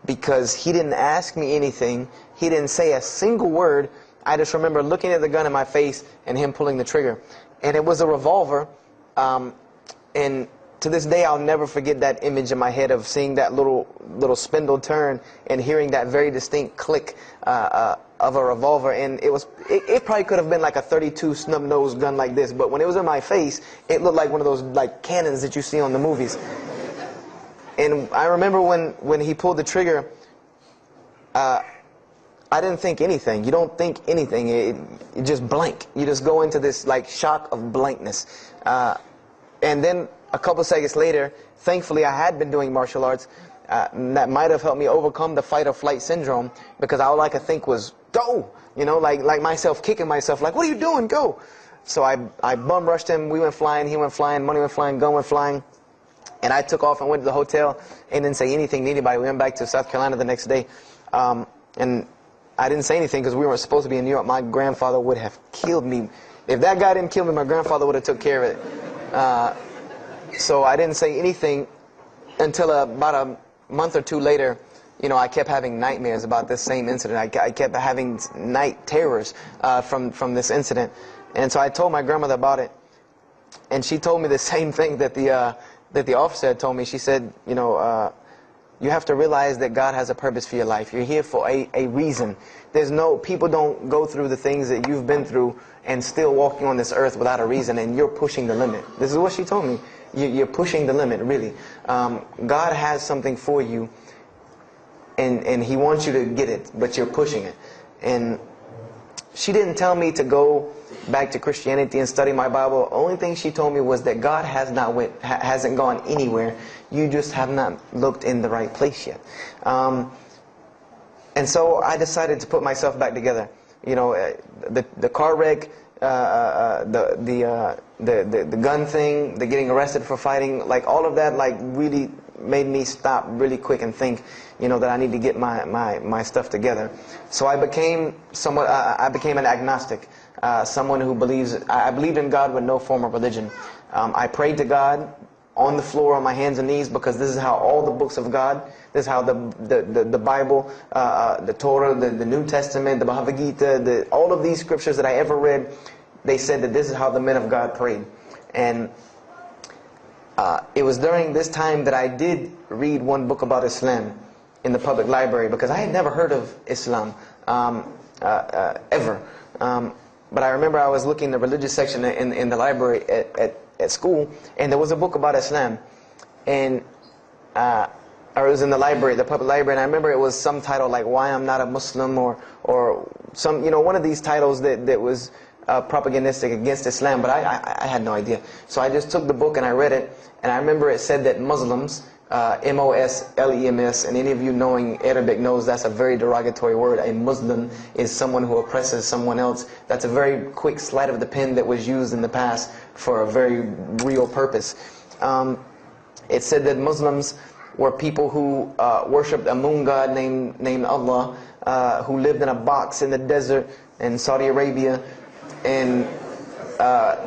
because he didn't ask me anything. He didn't say a single word. I just remember looking at the gun in my face and him pulling the trigger. And it was a revolver. And to this day, I'll never forget that image in my head of seeing that little spindle turn and hearing that very distinct click of a revolver. And it probably could have been like a .32 snub-nosed gun like this, but when it was in my face, it looked like one of those like cannons that you see on the movies. And I remember when he pulled the trigger, I didn't think anything. You don't think anything. You just blank. You just go into this like shock of blankness. And then a couple seconds later, thankfully I had been doing martial arts. That might have helped me overcome the fight or flight syndrome, because all I could think was, go! You know, like myself kicking myself, like, what are you doing? Go! So I bum rushed him. We went flying, he went flying, money went flying, gun went flying. And I took off and went to the hotel and didn't say anything to anybody. We went back to South Carolina the next day. And I didn't say anything because we weren't supposed to be in New York. My grandfather would have killed me. If that guy didn't kill me, my grandfather would have took care of it. So I didn't say anything until about a month or two later. You know, I kept having nightmares about this same incident. I kept having night terrors from this incident. And so I told my grandmother about it. And she told me the same thing that the officer had told me. She said, you know, you have to realize that God has a purpose for your life. You're here for a reason. People don't go through the things that you've been through and still walking on this earth without a reason, and you're pushing the limit. This is what she told me. You're pushing the limit, really. God has something for you, and He wants you to get it, but you're pushing it. And she didn't tell me to go back to Christianity and study my Bible. The only thing she told me was that God hasn't gone anywhere. You just have not looked in the right place yet. And so I decided to put myself back together. You know, the car wreck, the gun thing, the getting arrested for fighting, like all of that, like really made me stop really quick and think, you know, that I need to get my stuff together. So I became an agnostic, someone who I believed in God with no form of religion. I prayed to God on the floor on my hands and knees, because this is how all the books of God, this is how the Bible, the Torah, the New Testament, the Bhagavad Gita, all of these scriptures that I ever read, they said that this is how the men of God prayed. And it was during this time that I did read one book about Islam in the public library, because I had never heard of Islam ever. But I remember I was looking in the religious section in the library at school, and there was a book about Islam, and or it was in the library, the public library, and I remember it was some title like "Why I'm Not a Muslim" or some, you know, one of these titles that was propagandistic against Islam, but I had no idea. So I just took the book and I read it, and I remember it said that Muslims, M-O-S-L-E-M-S, and any of you knowing Arabic knows that's a very derogatory word. A Muslim is someone who oppresses someone else. That's a very quick sleight of the pen that was used in the past for a very real purpose. It said that Muslims were people who worshipped a moon god named Allah, who lived in a box in the desert, in Saudi Arabia, and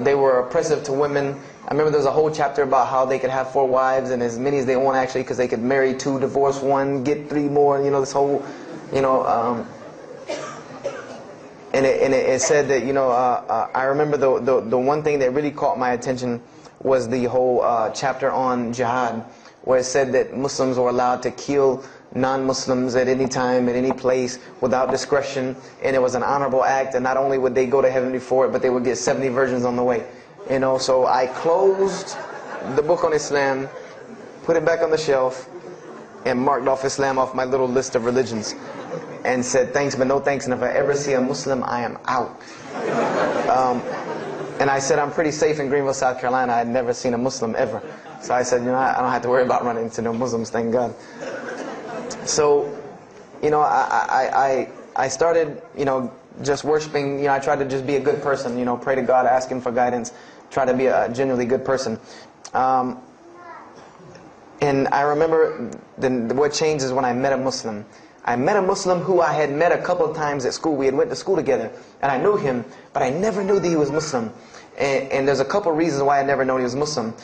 they were oppressive to women. I remember there was a whole chapter about how they could have 4 wives and as many as they want, actually, because they could marry 2, divorce 1, get 3 more. You know, this whole, you know, and it said that, you know, I remember the one thing that really caught my attention was the whole chapter on jihad, where it said that Muslims were allowed to kill non-Muslims at any time, at any place, without discretion, and it was an honorable act, and not only would they go to heaven before it, but they would get 70 virgins on the way. You know, so I closed the book on Islam, put it back on the shelf, and marked off Islam off my little list of religions, and said thanks but no thanks, and if I ever see a Muslim, I am out. And I said I'm pretty safe in Greenville, South Carolina. I had never seen a Muslim ever. So I said, you know, I don't have to worry about running into no Muslims, thank God. So, you know, I started, you know, just worshiping. You know, I tried to just be a good person, you know, pray to God, ask Him for guidance, try to be a genuinely good person. And I remember what changed is when I met a Muslim. I met a Muslim who I had met a couple of times at school. We had went to school together, and I knew him, but I never knew that he was Muslim. And there's a couple of reasons why I never knew he was Muslim.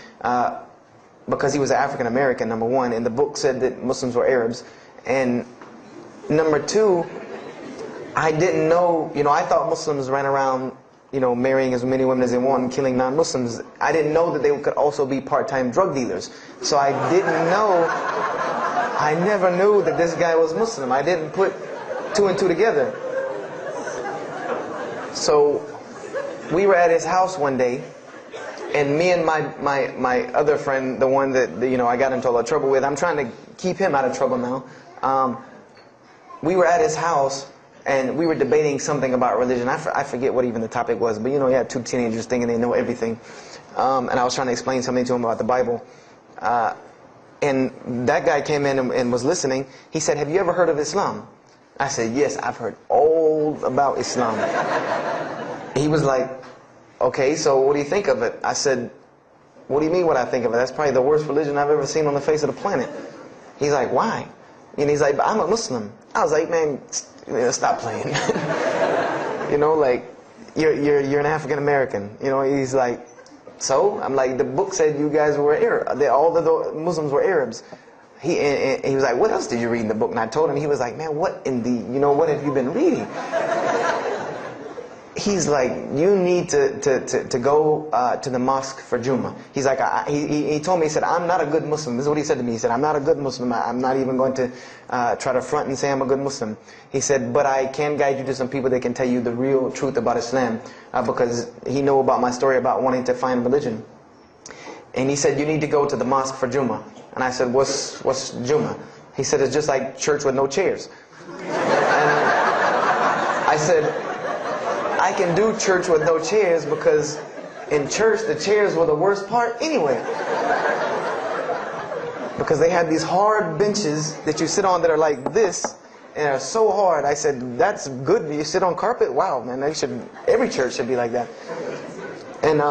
Because he was African American, number one, and the book said that Muslims were Arabs. And number two, I didn't know, you know, I thought Muslims ran around, you know, marrying as many women as they want and killing non-Muslims. I didn't know that they could also be part-time drug dealers. So I didn't know, I never knew that this guy was Muslim. I didn't put 2 and 2 together. So we were at his house one day, and me and my other friend, the one that, you know, I got into a lot of trouble with, I'm trying to keep him out of trouble now. We were at his house, and we were debating something about religion. I forget what even the topic was, but you know, you had 2 teenagers thinking they know everything. And I was trying to explain something to him about the Bible. And that guy came in and was listening. He said, "Have you ever heard of Islam?" I said, "Yes, I've heard all about Islam." He was like, "Okay, so what do you think of it?" I said, "What do you mean what I think of it? That's probably the worst religion I've ever seen on the face of the planet." He's like, "Why?" And he's like, "But I'm a Muslim." I was like, "Man, stop playing." You know, like, you're an African American. You know, he's like, "So?" I'm like, "The book said you guys were Arab. All the Muslims were Arabs." He was like, "What else did you read in the book?" And I told him. He was like, "Man, what in the, you know, what have you been reading?" He's like, "You need to go to the mosque for Jummah." He's like, he told me, he said, "I'm not a good Muslim." This is what he said to me. He said, "I'm not a good Muslim. I'm not even going to try to front and say I'm a good Muslim." He said, "But I can guide you to some people that can tell you the real truth about Islam," because he knew about my story about wanting to find religion. And he said, "You need to go to the mosque for Jummah." And I said, What's Jummah?" He said, "It's just like church with no chairs." And I said, "I can do church with no chairs because in church the chairs were the worst part anyway." Because they had these hard benches that you sit on that are like this and are so hard. I said, "That's good. You sit on carpet? Wow, man, every church should be like that." And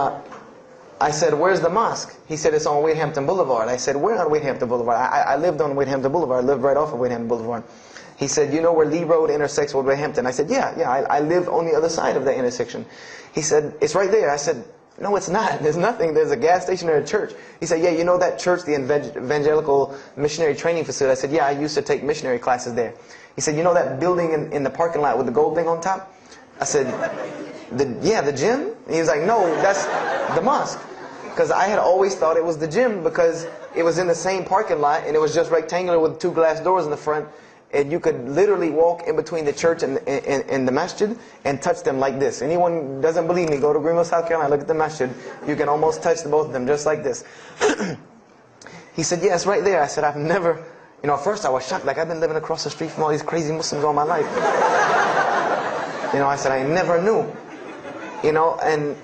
I said, "Where's the mosque?" He said, "It's on Wadehampton Boulevard." I said, "Where on Wadehampton Boulevard?" I lived on Wadehampton Boulevard. I lived right off of Wadehampton Boulevard. He said, "You know where Lee Road intersects with Wadehampton?" I said, Yeah, I live on the other side of that intersection." He said, "It's right there." I said, "No, it's not. There's nothing. There's a gas station or a church." He said, "Yeah, you know that church, the Evangelical Missionary Training Facility?" I said, "Yeah, I used to take missionary classes there." He said, "You know that building in the parking lot with the gold thing on top?" I said, "Yeah, the gym?" He was like, "No, that's the mosque." Because I had always thought it was the gym because it was in the same parking lot and it was just rectangular with 2 glass doors in the front. And you could literally walk in between the church and the masjid and touch them like this. Anyone doesn't believe me, go to Greenville, South Carolina, look at the masjid. You can almost touch both of them just like this. He said, "Yeah, it's right there." I said, "I've never," you know, at first I was shocked. Like, I've been living across the street from all these crazy Muslims all my life. You know, I said, "I never knew." You know, and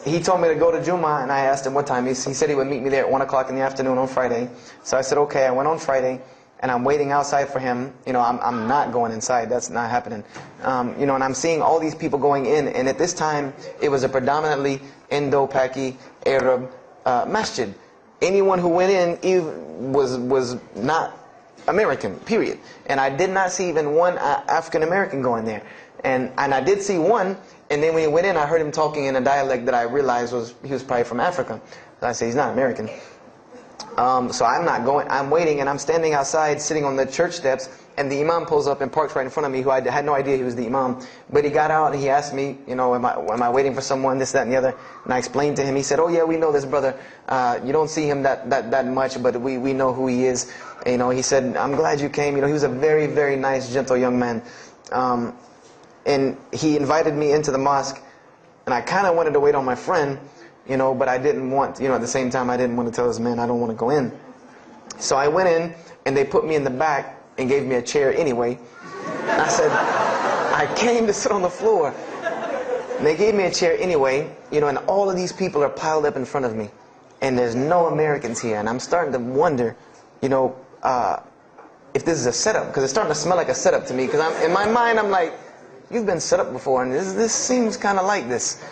he told me to go to Jummah, and I asked him what time. He said he would meet me there at 1 o'clock in the afternoon on Friday. So I said, okay. I went on Friday. And I'm waiting outside for him. You know, I'm not going inside. That's not happening. You know, and I'm seeing all these people going in. And at this time, it was a predominantly Indo-Paki Arab masjid. Anyone who went in was not American, period. And I did not see even one African American going there. And I did see one, and then when he went in, I heard him talking in a dialect that I realized he was probably from Africa. So I said, he's not American. So I'm not going. I'm waiting, and I'm standing outside, sitting on the church steps, and the imam pulls up and parks right in front of me, who I had no idea he was the imam. But he got out, and he asked me, you know, am I waiting for someone, this, that, and the other? And I explained to him. He said, oh, yeah, we know this brother. You don't see him that much, but we know who he is. And, you know, he said, I'm glad you came. You know, he was a very, very nice, gentle young man. And he invited me into the mosque, and I kind of wanted to wait on my friend, you know, but I didn't want, you know, at the same time, I didn't want to tell this man I don't want to go in. So I went in, and they put me in the back and gave me a chair anyway. And I said, I came to sit on the floor. And they gave me a chair anyway, you know, and all of these people are piled up in front of me. And there's no Americans here. And I'm starting to wonder, you know, if this is a setup. Because it's starting to smell like a setup to me. Because in my mind, I'm like, you've been set up before, and this seems kind of like this.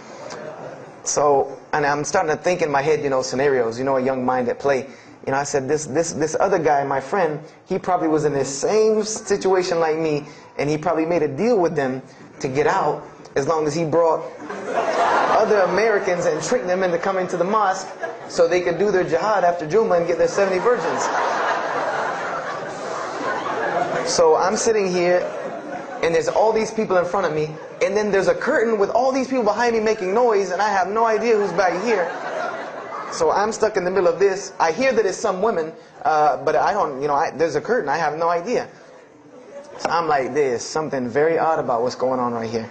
So, and I'm starting to think in my head, you know, scenarios, you know, a young mind at play. You know, I said, this other guy, my friend, he probably was in the same situation like me, and he probably made a deal with them to get out as long as he brought other Americans and tricked them into coming to the mosque so they could do their jihad after Jummah and get their 70 virgins. So I'm sitting here, and there's all these people in front of me, and then there's a curtain with all these people behind me making noise, and I have no idea who's back here. So I'm stuck in the middle of this. I hear that it's some women, but I don't, you know, there's a curtain. I have no idea. So I'm like, there's something very odd about what's going on right here.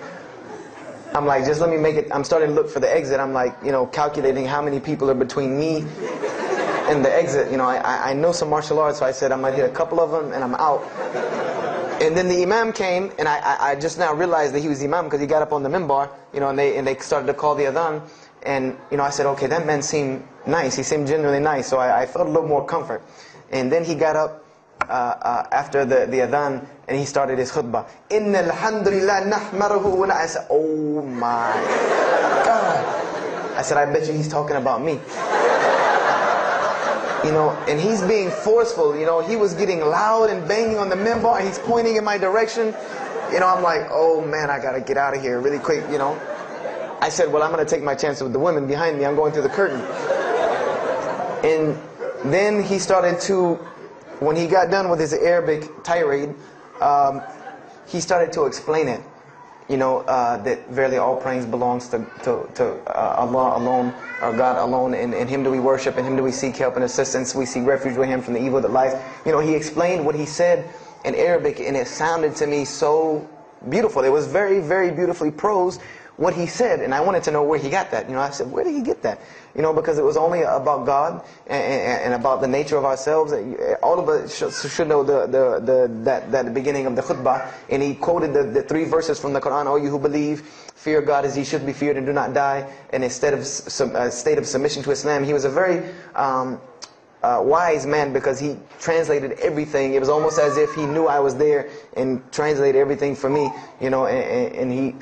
I'm like, just let me make it. I'm starting to look for the exit. I'm like, you know, calculating how many people are between me and the exit. You know, I know some martial arts, so I said I might hit a couple of them and I'm out. And then the imam came, and I just now realized that he was the imam because he got up on the minbar, you know, and they started to call the adhan. And, you know, I said, okay, that man seemed nice. He seemed genuinely nice. So I felt a little more comfort. And then he got up after the adhan, and he started his khutbah. Inna alhamdulillah nahmaruhu wa I said, oh my God. I said, I bet you he's talking about me. You know, and he's being forceful. You know, he was getting loud and banging on the minbar, and he's pointing in my direction. You know, I'm like, oh man, I got to get out of here really quick, you know. I said, well, I'm going to take my chance with the women behind me. I'm going through the curtain. And then he started to, when he got done with his Arabic tirade, he started to explain it. You know, that verily all praise belongs to Allah alone, or God alone. And Him do we worship, and Him do we seek help and assistance. We seek refuge with Him from the evil that lies. You know, he explained what he said in Arabic, and it sounded to me so beautiful. It was very, very beautifully prosed, what he said, and I wanted to know where he got that. You know, I said, where did he get that? You know, because it was only about God and about the nature of ourselves. All of us should know that beginning of the khutbah. And he quoted the 3 verses from the Quran: "O you who believe, fear God as ye should be feared, and do not die." And instead of a state of submission to Islam, he was a very wise man, because he translated everything. It was almost as if he knew I was there and translated everything for me. You know, and he.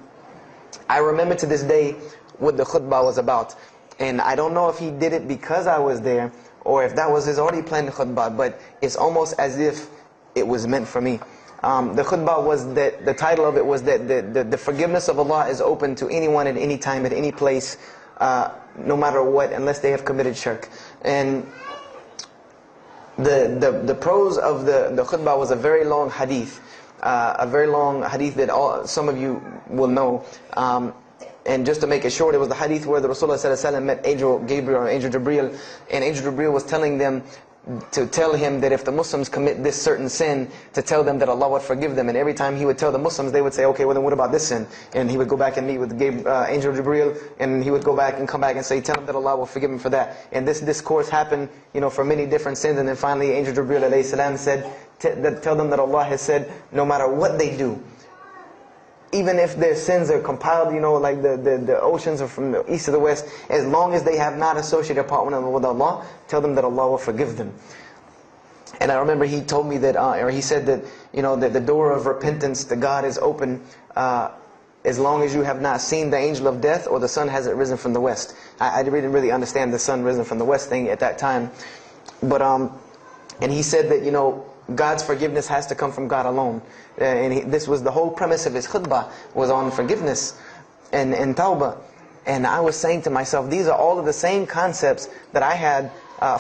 I remember to this day what the khutbah was about. And I don't know if he did it because I was there, or if that was his already planned khutbah, but it's almost as if it was meant for me. The khutbah was that, the title of it was that the forgiveness of Allah is open to anyone at any time, at any place, no matter what, unless they have committed shirk. And the prose of the khutbah was a very long hadith. A very long hadith that some of you will know. And just to make it short, it was the hadith where the Rasulullah ﷺ met Angel Gabriel or Angel Jibreel, and Angel Jibreel was telling them to tell him that if the Muslims commit this certain sin, to tell them that Allah would forgive them. And every time he would tell the Muslims, they would say, okay, well then what about this sin? And he would go back and meet with Angel Jibreel, and he would go back and come back and say, tell them that Allah will forgive him for that. And this discourse happened, you know, for many different sins. And then finally Angel Jibreel alayhi salam said, tell them that Allah has said, no matter what they do, even if their sins are compiled, you know, like the oceans are from the east to the west, as long as they have not associated a partner with Allah, tell them that Allah will forgive them. And I remember he told me that, or he said that, you know, that the door of repentance to God is open as long as you have not seen the angel of death or the sun hasn't risen from the west. I didn't really understand the sun risen from the west thing at that time. But, and he said that, you know, God's forgiveness has to come from God alone. This was the whole premise of his khutbah, was on forgiveness and tawbah. And I was saying to myself, these are all of the same concepts that I had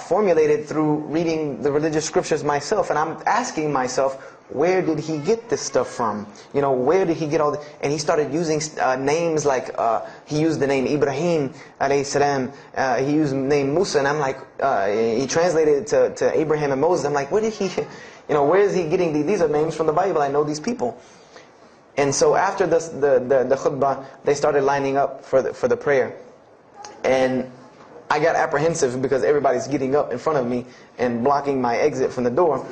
formulated through reading the religious scriptures myself. And I'm asking myself, where did he get this stuff from? You know, where did he get all this? And he started using names like, he used the name Ibrahim alayhi salam, he used the name Musa, and I'm like, he translated it to Abraham and Moses. I'm like, where did he, you know, where is he getting these are names from the Bible, I know these people. And so after the khutbah, they started lining up for the prayer. And I got apprehensive because everybody's getting up in front of me and blocking my exit from the door.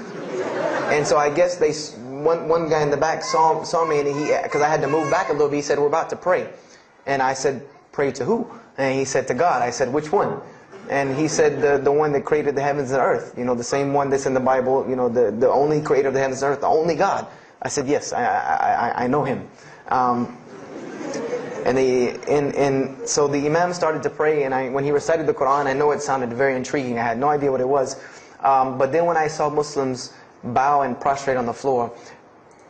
And so I guess one guy in the back saw me, and because I had to move back a little bit, he said, we're about to pray. And I said, pray to who? And he said, to God. I said, which one? And he said, the one that created the heavens and earth. You know, the same one that's in the Bible, you know, the only creator of the heavens and earth, the only God. I said, yes, I know him. And so the Imam started to pray, and when he recited the Quran, I know it sounded very intriguing. I had no idea what it was. But then when I saw Muslims bow and prostrate on the floor,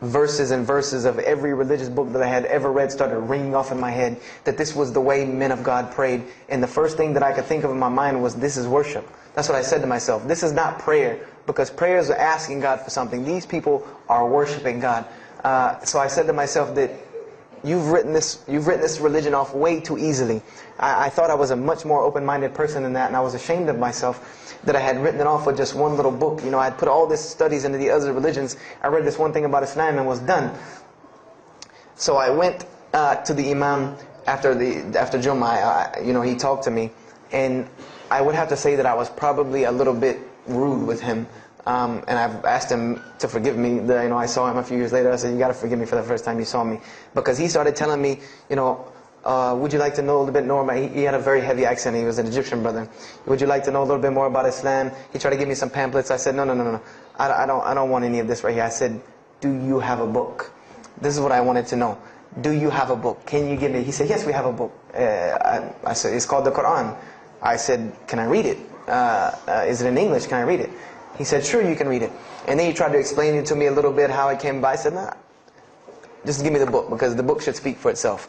verses and verses of every religious book that I had ever read started ringing off in my head, that this was the way men of God prayed. And the first thing that I could think of in my mind was, this is worship. That's what I said to myself. This is not prayer, because prayers are asking God for something. These people are worshiping God. So I said to myself that you've written this religion off way too easily. I thought I was a much more open-minded person than that, and I was ashamed of myself that I had written it off with just one little book. You know, I had put all these studies into the other religions. I read this one thing about Islam and was done. So I went to the Imam after Jummah. You know, he talked to me, and I would have to say that I was probably a little bit rude with him. And I've asked him to forgive me. You know, I saw him a few years later. I said, you got to forgive me for the first time you saw me. Because he started telling me, you know, would you like to know a little bit more about... He had a very heavy accent. He was an Egyptian brother. Would you like to know a little bit more about Islam? He tried to give me some pamphlets. I said, no. I don't want any of this right here. I said, do you have a book? This is what I wanted to know. Do you have a book? Can you give me... He said, yes, we have a book. I said, it's called the Quran. I said, can I read it? Is it in English? Can I read it? He said, sure, you can read it. And then he tried to explain it to me a little bit, how it came by. I said, nah, just give me the book, because the book should speak for itself.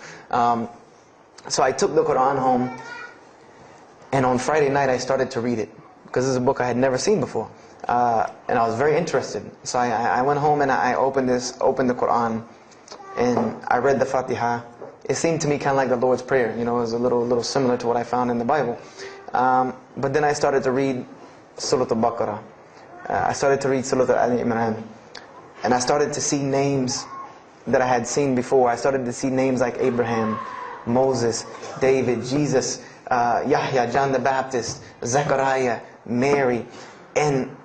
So I took the Quran home, and on Friday night I started to read it, because this is a book I had never seen before. And I was very interested. So I went home and I opened the Quran, and I read the Fatiha. It seemed to me kind of like the Lord's Prayer. You know, it was a little similar to what I found in the Bible. But then I started to read Surah Al-Baqarah. I started to read Surah Al-Imran. And I started to see names that I had seen before. I started to see names like Abraham, Moses, David, Jesus, Yahya, John the Baptist, Zechariah, Mary. And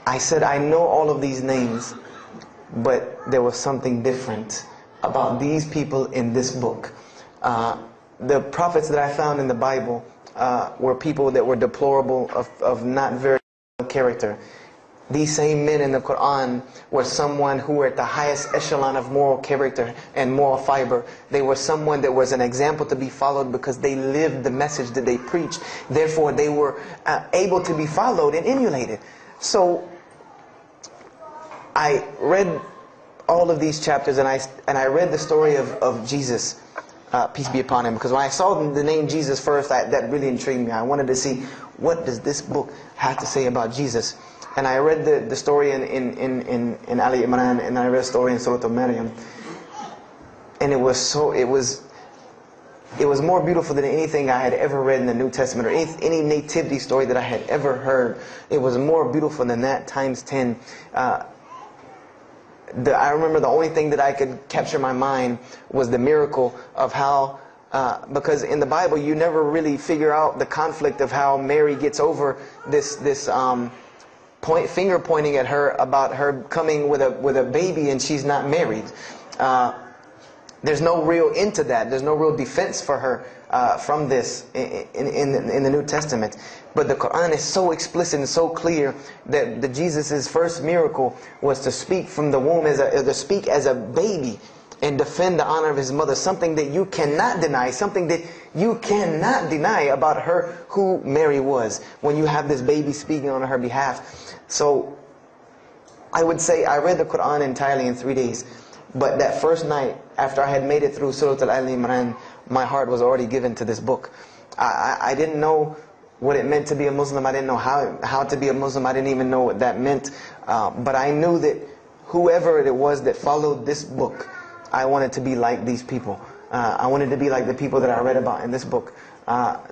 I said, I know all of these names, but there was something different about these people in this book. The prophets that I found in the Bible were people that were deplorable, of not very good character. These same men in the Quran were someone who were at the highest echelon of moral character and moral fiber. They were someone that was an example to be followed, because they lived the message that they preached. Therefore, they were able to be followed and emulated. So I read all of these chapters, and I read the story of Jesus, peace be upon him, because when I saw the name Jesus first, that really intrigued me. I wanted to see, what does this book have to say about Jesus? And I read the story in Ali Imran, and I read the story in Surah Al-Maryam, and it was more beautiful than anything I had ever read in the New Testament, or any nativity story that I had ever heard. It was more beautiful than that times 10. I remember the only thing that I could capture in my mind was the miracle of how, because in the Bible you never really figure out the conflict of how Mary gets over this finger pointing at her about her coming with a baby and she's not married. There's no real end to that. There's no real defense for her from this in the New Testament. But the Quran is so explicit and so clear that Jesus' first miracle was to speak from the womb, to speak as a baby and defend the honor of his mother. Something that you cannot deny, something that you cannot deny about her, who Mary was, when you have this baby speaking on her behalf. So I would say I read the Quran entirely in 3 days. But that first night, after I had made it through Surah Al-Imran, my heart was already given to this book. I didn't know what it meant to be a Muslim. I didn't know how to be a Muslim. I didn't even know what that meant. But I knew that whoever it was that followed this book, I wanted to be like these people. I wanted to be like the people that I read about in this book.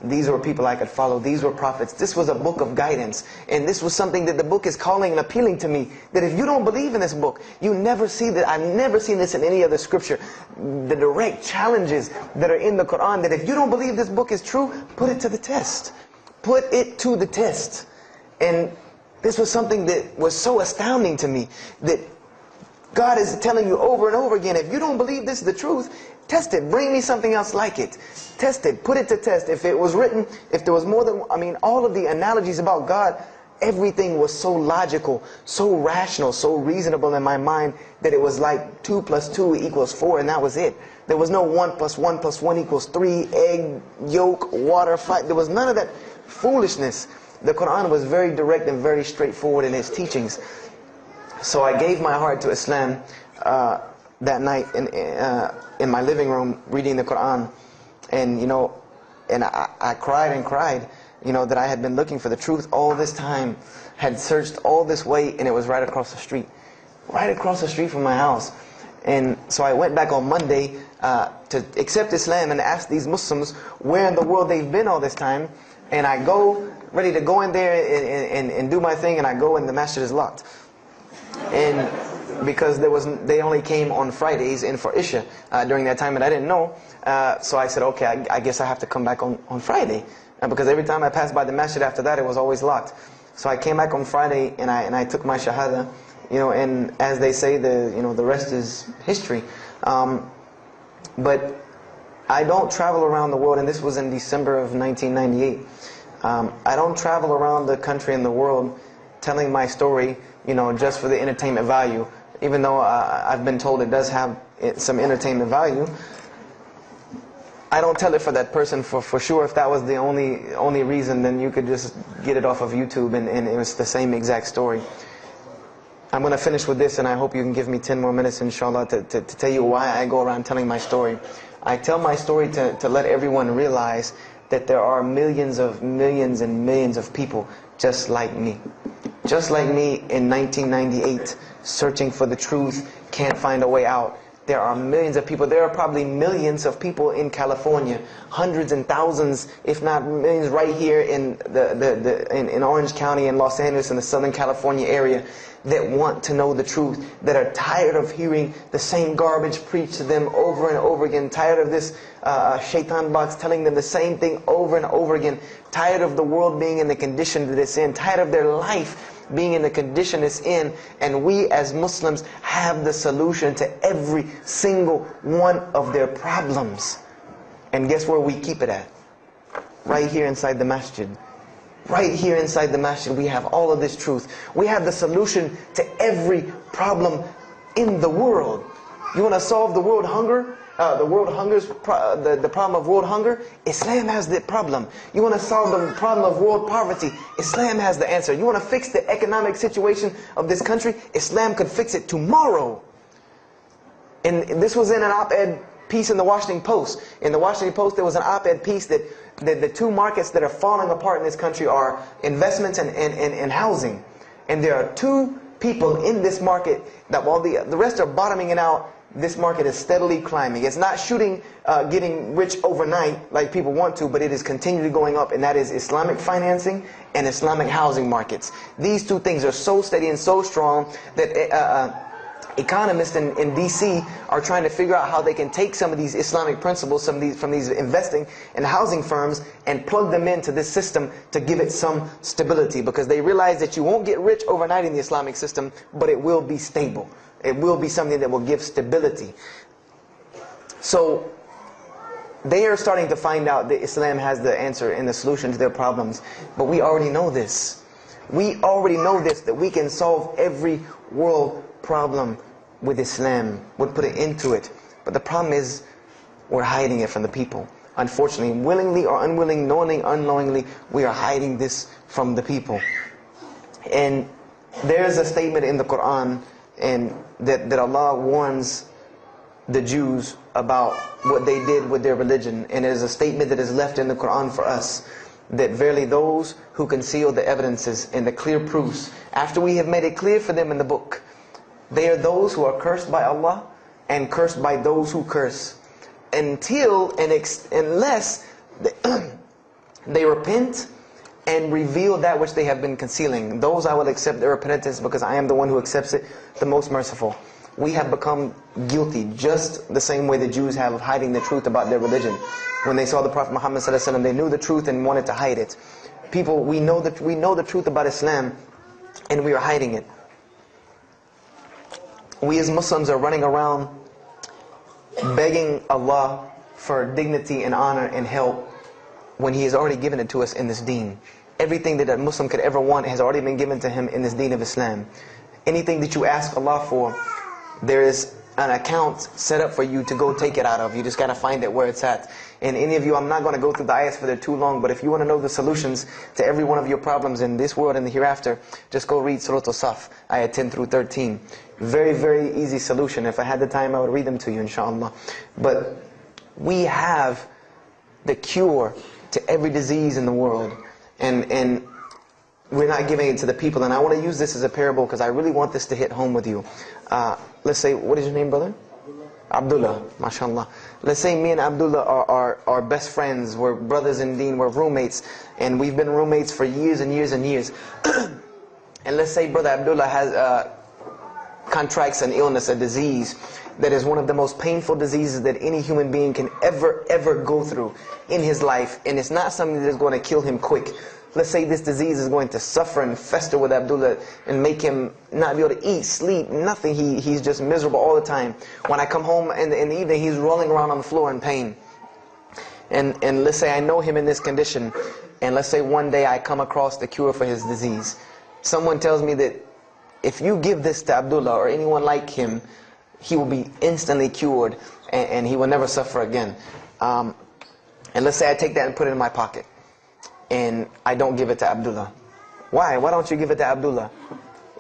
These were people I could follow. These were prophets. This was a book of guidance. And this was something that the book is calling and appealing to me. That if you don't believe in this book, you never see that. I've never seen this in any other scripture. The direct challenges that are in the Quran, that if you don't believe this book is true, put it to the test. Put it to the test. And this was something that was so astounding to me, that God is telling you over and over again, if you don't believe this is the truth, test it. Bring me something else like it. Test it. Put it to test. If it was written, if there was more than, all of the analogies about God, everything was so logical, so rational, so reasonable in my mind that it was like 2 + 2 = 4, and that was it. There was no 1 + 1 + 1 = 3, egg, yolk, water, fight. There was none of that foolishness. The Quran was very direct and very straightforward in its teachings. So I gave my heart to Islam that night in my living room, reading the Quran. And I cried and cried, that I had been looking for the truth all this time, had searched all this way, and it was right across the street. Right across the street from my house. And so I went back on Monday to accept Islam and ask these Muslims where in the world they've been all this time. And I go, ready to go in there and do my thing, and I go and the masjid is locked. And because they only came on Fridays in for Isha during that time, and I didn't know. So I said, okay, I guess I have to come back on Friday. Because every time I passed by the masjid after that, it was always locked. So I came back on Friday, and I took my shahada, and as they say, the rest is history. But I don't travel around the world, and this was in December of 1998. I don't travel around the country and the world telling my story, just for the entertainment value. Even though I've been told it does have some entertainment value, I don't tell it for that person for sure. If that was the only reason, then you could just get it off of YouTube and it was the same exact story. I'm going to finish with this, and I hope you can give me 10 more minutes, inshallah, to tell you why I go around telling my story. I tell my story to let everyone realize that there are millions and millions of people just like me. Just like me in 1998, searching for the truth, can't find a way out. There are millions of people. There are probably millions of people in California, hundreds and thousands, if not millions, right here in in Orange County and Los Angeles in the Southern California area, that want to know the truth, that are tired of hearing the same garbage preached to them over and over again, tired of this shaitan box telling them the same thing over and over again, tired of the world being in the condition that it's in, tired of their life being in the condition it's in. And we as Muslims have the solution to every single one of their problems. And guess where we keep it at? Right here inside the masjid. Right here inside the masjid, we have all of this truth. We have the solution to every problem in the world. You want to solve the world hunger? The problem of world hunger? Islam has the problem. You want to solve the problem of world poverty? Islam has the answer. You want to fix the economic situation of this country? Islam could fix it tomorrow. And this was in an op-ed piece in the Washington Post. In the Washington Post, there was an op-ed piece that the two markets that are falling apart in this country are investments and housing. And there are two people in this market that while the rest are bottoming it out, this market is steadily climbing. It's not getting rich overnight like people want to, but it is continually going up, and that is Islamic financing and Islamic housing markets. These two things are so steady and so strong that economists in DC are trying to figure out how they can take some of these Islamic principles, from these investing and housing firms, and plug them into this system to give it some stability, because they realize that you won't get rich overnight in the Islamic system, but it will be stable. It will be something that will give stability. So they are starting to find out that Islam has the answer and the solution to their problems. But we already know this. We already know this, that we can solve every world problem with Islam, would put it into it. But the problem is, we're hiding it from the people. Unfortunately, willingly or unwilling, knowingly, unknowingly, we are hiding this from the people. And There's a statement in the Quran and that Allah warns the Jews about what they did with their religion. And it is a statement that is left in the Quran for us, that verily those who conceal the evidences and the clear proofs, after we have made it clear for them in the book, they are those who are cursed by Allah and cursed by those who curse, unless they repent and reveal that which they have been concealing. Those I will accept their repentance, because I am the one who accepts it, the most merciful. We have become guilty just the same way the Jews have of hiding the truth about their religion. When they saw the Prophet Muhammad ﷺ, they knew the truth and wanted to hide it. People, we know the truth about Islam, and we are hiding it. We as Muslims are running around begging Allah for dignity and honor and help when He has already given it to us in this deen. Everything that a Muslim could ever want has already been given to him in this deen of Islam. Anything that you ask Allah for, there is an account set up for you to go take it out of. You just got to find it where it's at. And any of you, I'm not going to go through the ayahs for they're too long, but if you want to know the solutions to every one of your problems in this world and the hereafter, just go read Surah Al-Saf, ayah 10 through 13. Very, very easy solution. If I had the time, I would read them to you, inshallah. But we have the cure to every disease in the world. And we're not giving it to the people. And I want to use this as a parable because I really want this to hit home with you. Let's say, what is your name, brother? Abdullah, mashallah. Let's say me and Abdullah are best friends. We're brothers in deen, we're roommates. And we've been roommates for years and years and years. And let's say brother Abdullah has contracts an illness, a disease that is one of the most painful diseases that any human being can ever go through in his life. And it's not something that's going to kill him quick. Let's say this disease is going to suffer and fester with Abdullah and make him not be able to eat, sleep, nothing. He's just miserable all the time. When I come home in the evening, he's rolling around on the floor in pain. And let's say I know him in this condition, and let's say one day I come across the cure for his disease. Someone tells me that if you give this to Abdullah or anyone like him, he will be instantly cured and he will never suffer again. And let's say I take that and put it in my pocket, and I don't give it to Abdullah. Why? Why don't you give it to Abdullah?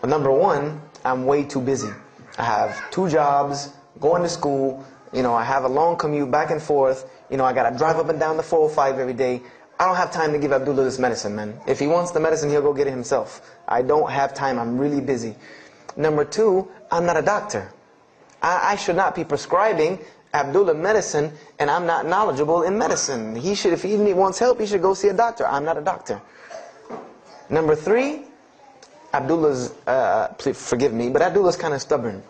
Well, number one, I'm way too busy. I have 2 jobs, going to school, I have a long commute back and forth, I got to drive up and down the 405 every day. I don't have time to give Abdullah this medicine, man. If he wants the medicine, he'll go get it himself. I don't have time, I'm really busy. Number 2, I'm not a doctor. I should not be prescribing Abdullah medicine, and I'm not knowledgeable in medicine. He should, if he wants help, he should go see a doctor. I'm not a doctor. Number 3, Abdullah's, please forgive me, but Abdullah's kind of stubborn.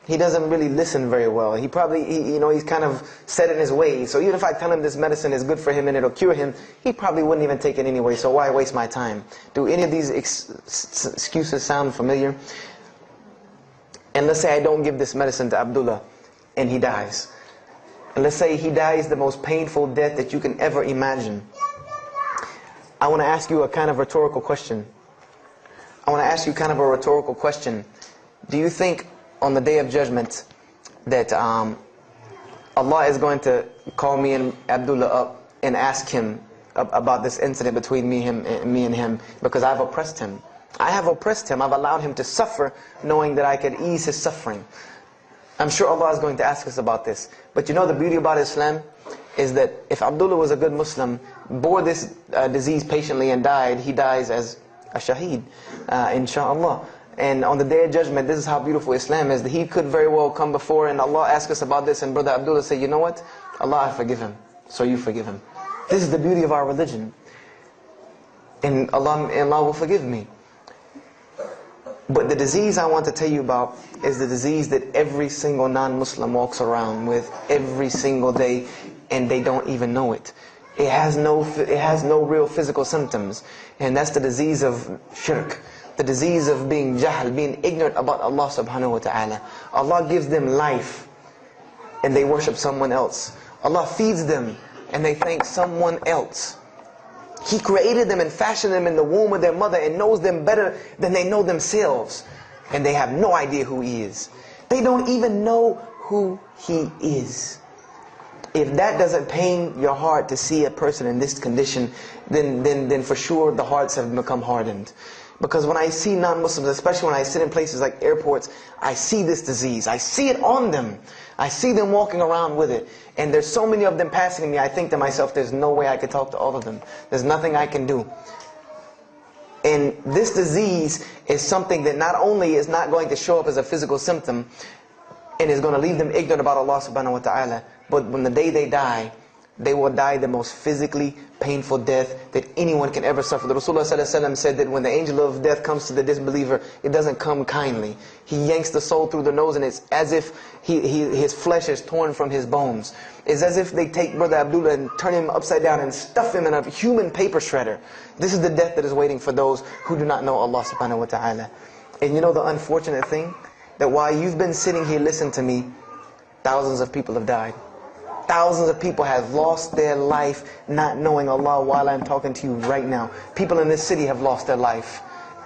He doesn't really listen very well. He probably, he's kind of set in his ways. So even if I tell him this medicine is good for him and it'll cure him, he probably wouldn't even take it anyway. So why waste my time? Do any of these excuses sound familiar? And let's say I don't give this medicine to Abdullah and he dies. And let's say he dies the most painful death that you can ever imagine. I want to ask you a kind of rhetorical question. Do you think on the Day of Judgment that Allah is going to call me and Abdullah up and ask him about this incident between me and him because I've oppressed him? I have oppressed him. I've allowed him to suffer knowing that I could ease his suffering. I'm sure Allah is going to ask us about this. But the beauty about Islam is that if Abdullah was a good Muslim, bore this disease patiently and died, he dies as a shaheed, inshaAllah. And on the Day of Judgment, this is how beautiful Islam is, that he could very well come before and Allah ask us about this, and brother Abdullah say, you know what? Allah, I forgive him. So you forgive him. This is the beauty of our religion. And Allah will forgive me. But the disease I want to tell you about is the disease that every single non-Muslim walks around with every single day, and they don't even know it. It has no real physical symptoms, and that's the disease of shirk. The disease of being jahl, being ignorant about Allah subhanahu wa ta'ala. Allah gives them life and they worship someone else. Allah feeds them and they thank someone else. He created them and fashioned them in the womb of their mother and knows them better than they know themselves. And they have no idea who He is. They don't even know who He is. If that doesn't pain your heart to see a person in this condition, then for sure the hearts have become hardened. Because when I see non-Muslims, especially when I sit in places like airports, I see this disease. I see it on them. I see them walking around with it. And there's so many of them passing me, I think to myself, there's no way I could talk to all of them. There's nothing I can do. And this disease is something that not only is not going to show up as a physical symptom and is going to leave them ignorant about Allah subhanahu wa ta'ala, but when the day they die, they will die the most physically painful death that anyone can ever suffer. The Rasulullah ﷺ said that when the angel of death comes to the disbeliever, it doesn't come kindly. He yanks the soul through the nose, and it's as if his flesh is torn from his bones. It's as if they take Brother Abdullah and turn him upside down and stuff him in a human paper shredder. This is the death that is waiting for those who do not know Allah subhanahu wa ta'ala. And you know the unfortunate thing? That while you've been sitting here listening to me, thousands of people have died. Thousands of people have lost their life not knowing Allah while I'm talking to you right now. People in this city have lost their life,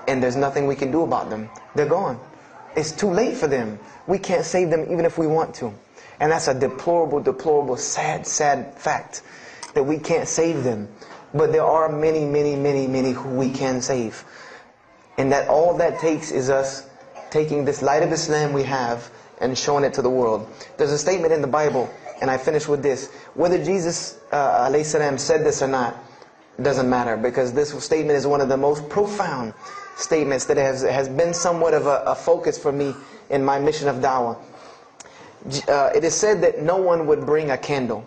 and there's nothing we can do about them. They're gone. It's too late for them. We can't save them even if we want to. And that's a deplorable, deplorable, sad, sad fact that we can't save them. But there are many, many, many, many who we can save. And that all that takes is us taking this light of Islam we have and showing it to the world. There's a statement in the Bible, and I finish with this. Whether Jesus alayhi salam said this or not, doesn't matter, because this statement is one of the most profound statements that has been somewhat of a focus for me in my mission of da'wah. It is said that no one would bring a candle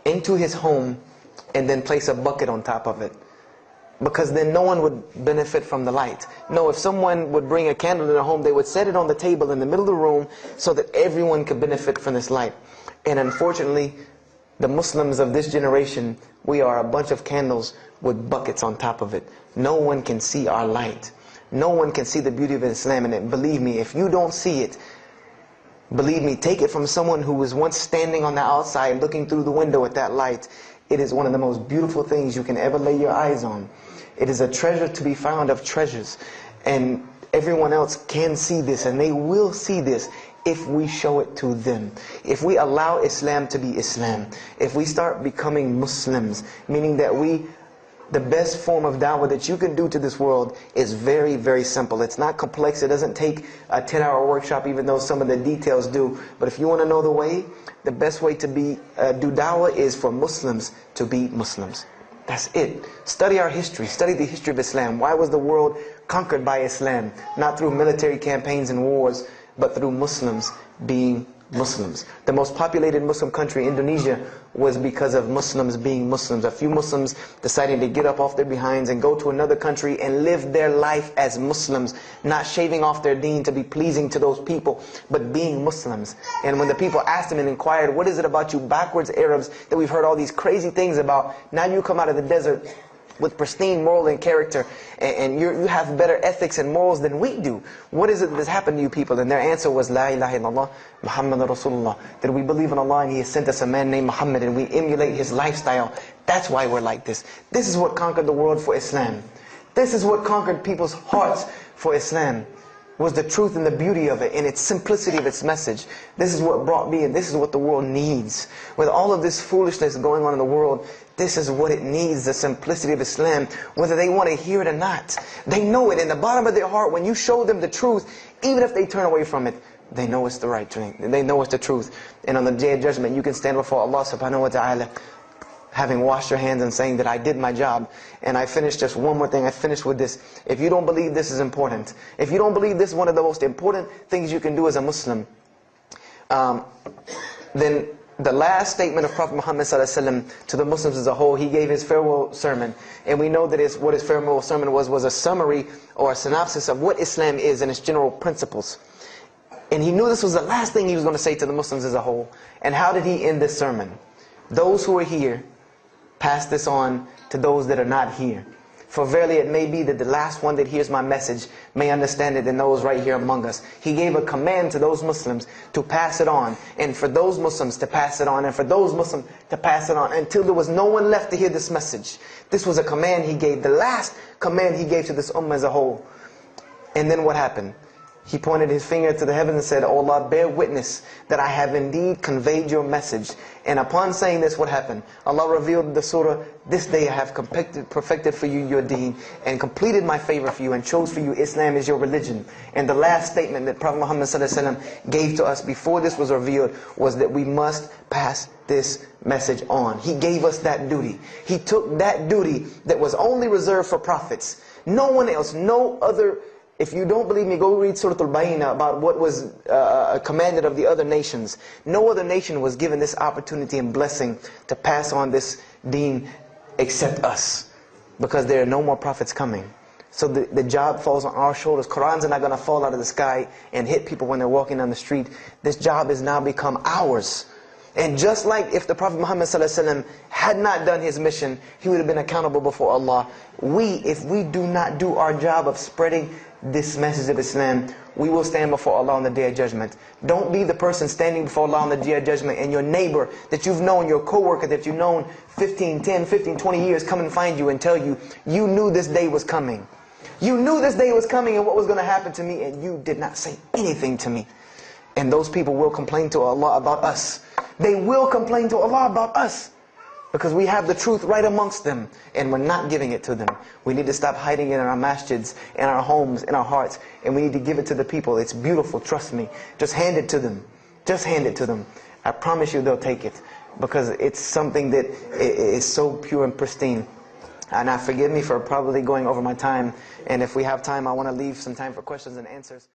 into his home and then place a bucket on top of it, because then no one would benefit from the light. No, if someone would bring a candle in their home, they would set it on the table in the middle of the room so that everyone could benefit from this light. And unfortunately, the Muslims of this generation, we are a bunch of candles with buckets on top of it. No one can see our light. No one can see the beauty of Islam. And believe me, if you don't see it, believe me, take it from someone who was once standing on the outside looking through the window at that light. It is one of the most beautiful things you can ever lay your eyes on. It is a treasure to be found of treasures. And everyone else can see this, and they will see this if we show it to them. If we allow Islam to be Islam. If we start becoming Muslims, meaning that the best form of da'wah that you can do to this world is very, very simple. It's not complex. It doesn't take a 10-hour workshop, even though some of the details do. But if you want to know the way, the best way to do da'wah is for Muslims to be Muslims. That's it. Study our history. Study the history of Islam. Why was the world conquered by Islam? Not through military campaigns and wars, but through Muslims being Muslims. The most populated Muslim country, Indonesia, was because of Muslims being Muslims. A few Muslims deciding to get up off their behinds and go to another country and live their life as Muslims, not shaving off their deen to be pleasing to those people, but being Muslims. And when the people asked them and inquired, what is it about you backwards Arabs that we've heard all these crazy things about? Now you come out of the desert with pristine moral and character, and you have better ethics and morals than we do. What is it that's happened to you people? And their answer was, La ilaha illallah, Muhammad Rasulullah. That we believe in Allah and He has sent us a man named Muhammad, and we emulate his lifestyle. That's why we're like this. This is what conquered the world for Islam. This is what conquered people's hearts for Islam. Was the truth and the beauty of it, and its simplicity of its message. This is what brought me, and this is what the world needs. With all of this foolishness going on in the world, this is what it needs, the simplicity of Islam, whether they want to hear it or not. They know it in the bottom of their heart. When you show them the truth, even if they turn away from it, they know it's the right thing. They know it's the truth. And on the day of judgment, you can stand before Allah subhanahu wa ta'ala, having washed your hands and saying that I did my job. And I finished just one more thing. I finished with this. If you don't believe this is important, if you don't believe this is one of the most important things you can do as a Muslim, then the last statement of Prophet Muhammad ﷺ to the Muslims as a whole, he gave his farewell sermon. And we know that what his farewell sermon was a summary or a synopsis of what Islam is and its general principles. And he knew this was the last thing he was going to say to the Muslims as a whole. And how did he end this sermon? Those who are here, pass this on to those that are not here. For verily it may be that the last one that hears my message may understand it than those right here among us. He gave a command to those Muslims to pass it on, and for those Muslims to pass it on, and for those Muslims to pass it on, until there was no one left to hear this message. This was a command he gave, the last command he gave to this ummah as a whole. And then what happened? He pointed his finger to the heavens and said, "O Allah, bear witness that I have indeed conveyed your message." And upon saying this, what happened? Allah revealed the surah, "This day I have perfected for you your deen and completed my favor for you and chose for you Islam as your religion." And the last statement that Prophet Muhammad ﷺ gave to us before this was revealed was that we must pass this message on. He gave us that duty. He took that duty that was only reserved for prophets. No one else, no other. If you don't believe me, go read Surah Al-Bayna about what was commanded of the other nations. No other nation was given this opportunity and blessing to pass on this deen except us. Because there are no more prophets coming. So the job falls on our shoulders. Qurans are not going to fall out of the sky and hit people when they're walking down the street. This job has now become ours. And just like if the Prophet Muhammad ﷺ had not done his mission, he would have been accountable before Allah. If we do not do our job of spreading this message of Islam, we will stand before Allah on the Day of Judgment. Don't be the person standing before Allah on the Day of Judgment and your neighbor that you've known, your co-worker that you've known 10, 15, 20 years come and find you and tell you, you knew this day was coming. You knew this day was coming and what was going to happen to me, and you did not say anything to me. And those people will complain to Allah about us. They will complain to Allah about us. Because we have the truth right amongst them and we're not giving it to them. We need to stop hiding it in our masjids, in our homes, in our hearts. And we need to give it to the people. It's beautiful, trust me. Just hand it to them. Just hand it to them. I promise you they'll take it. Because it's something that is so pure and pristine. And now forgive me for probably going over my time. And if we have time, I want to leave some time for questions and answers.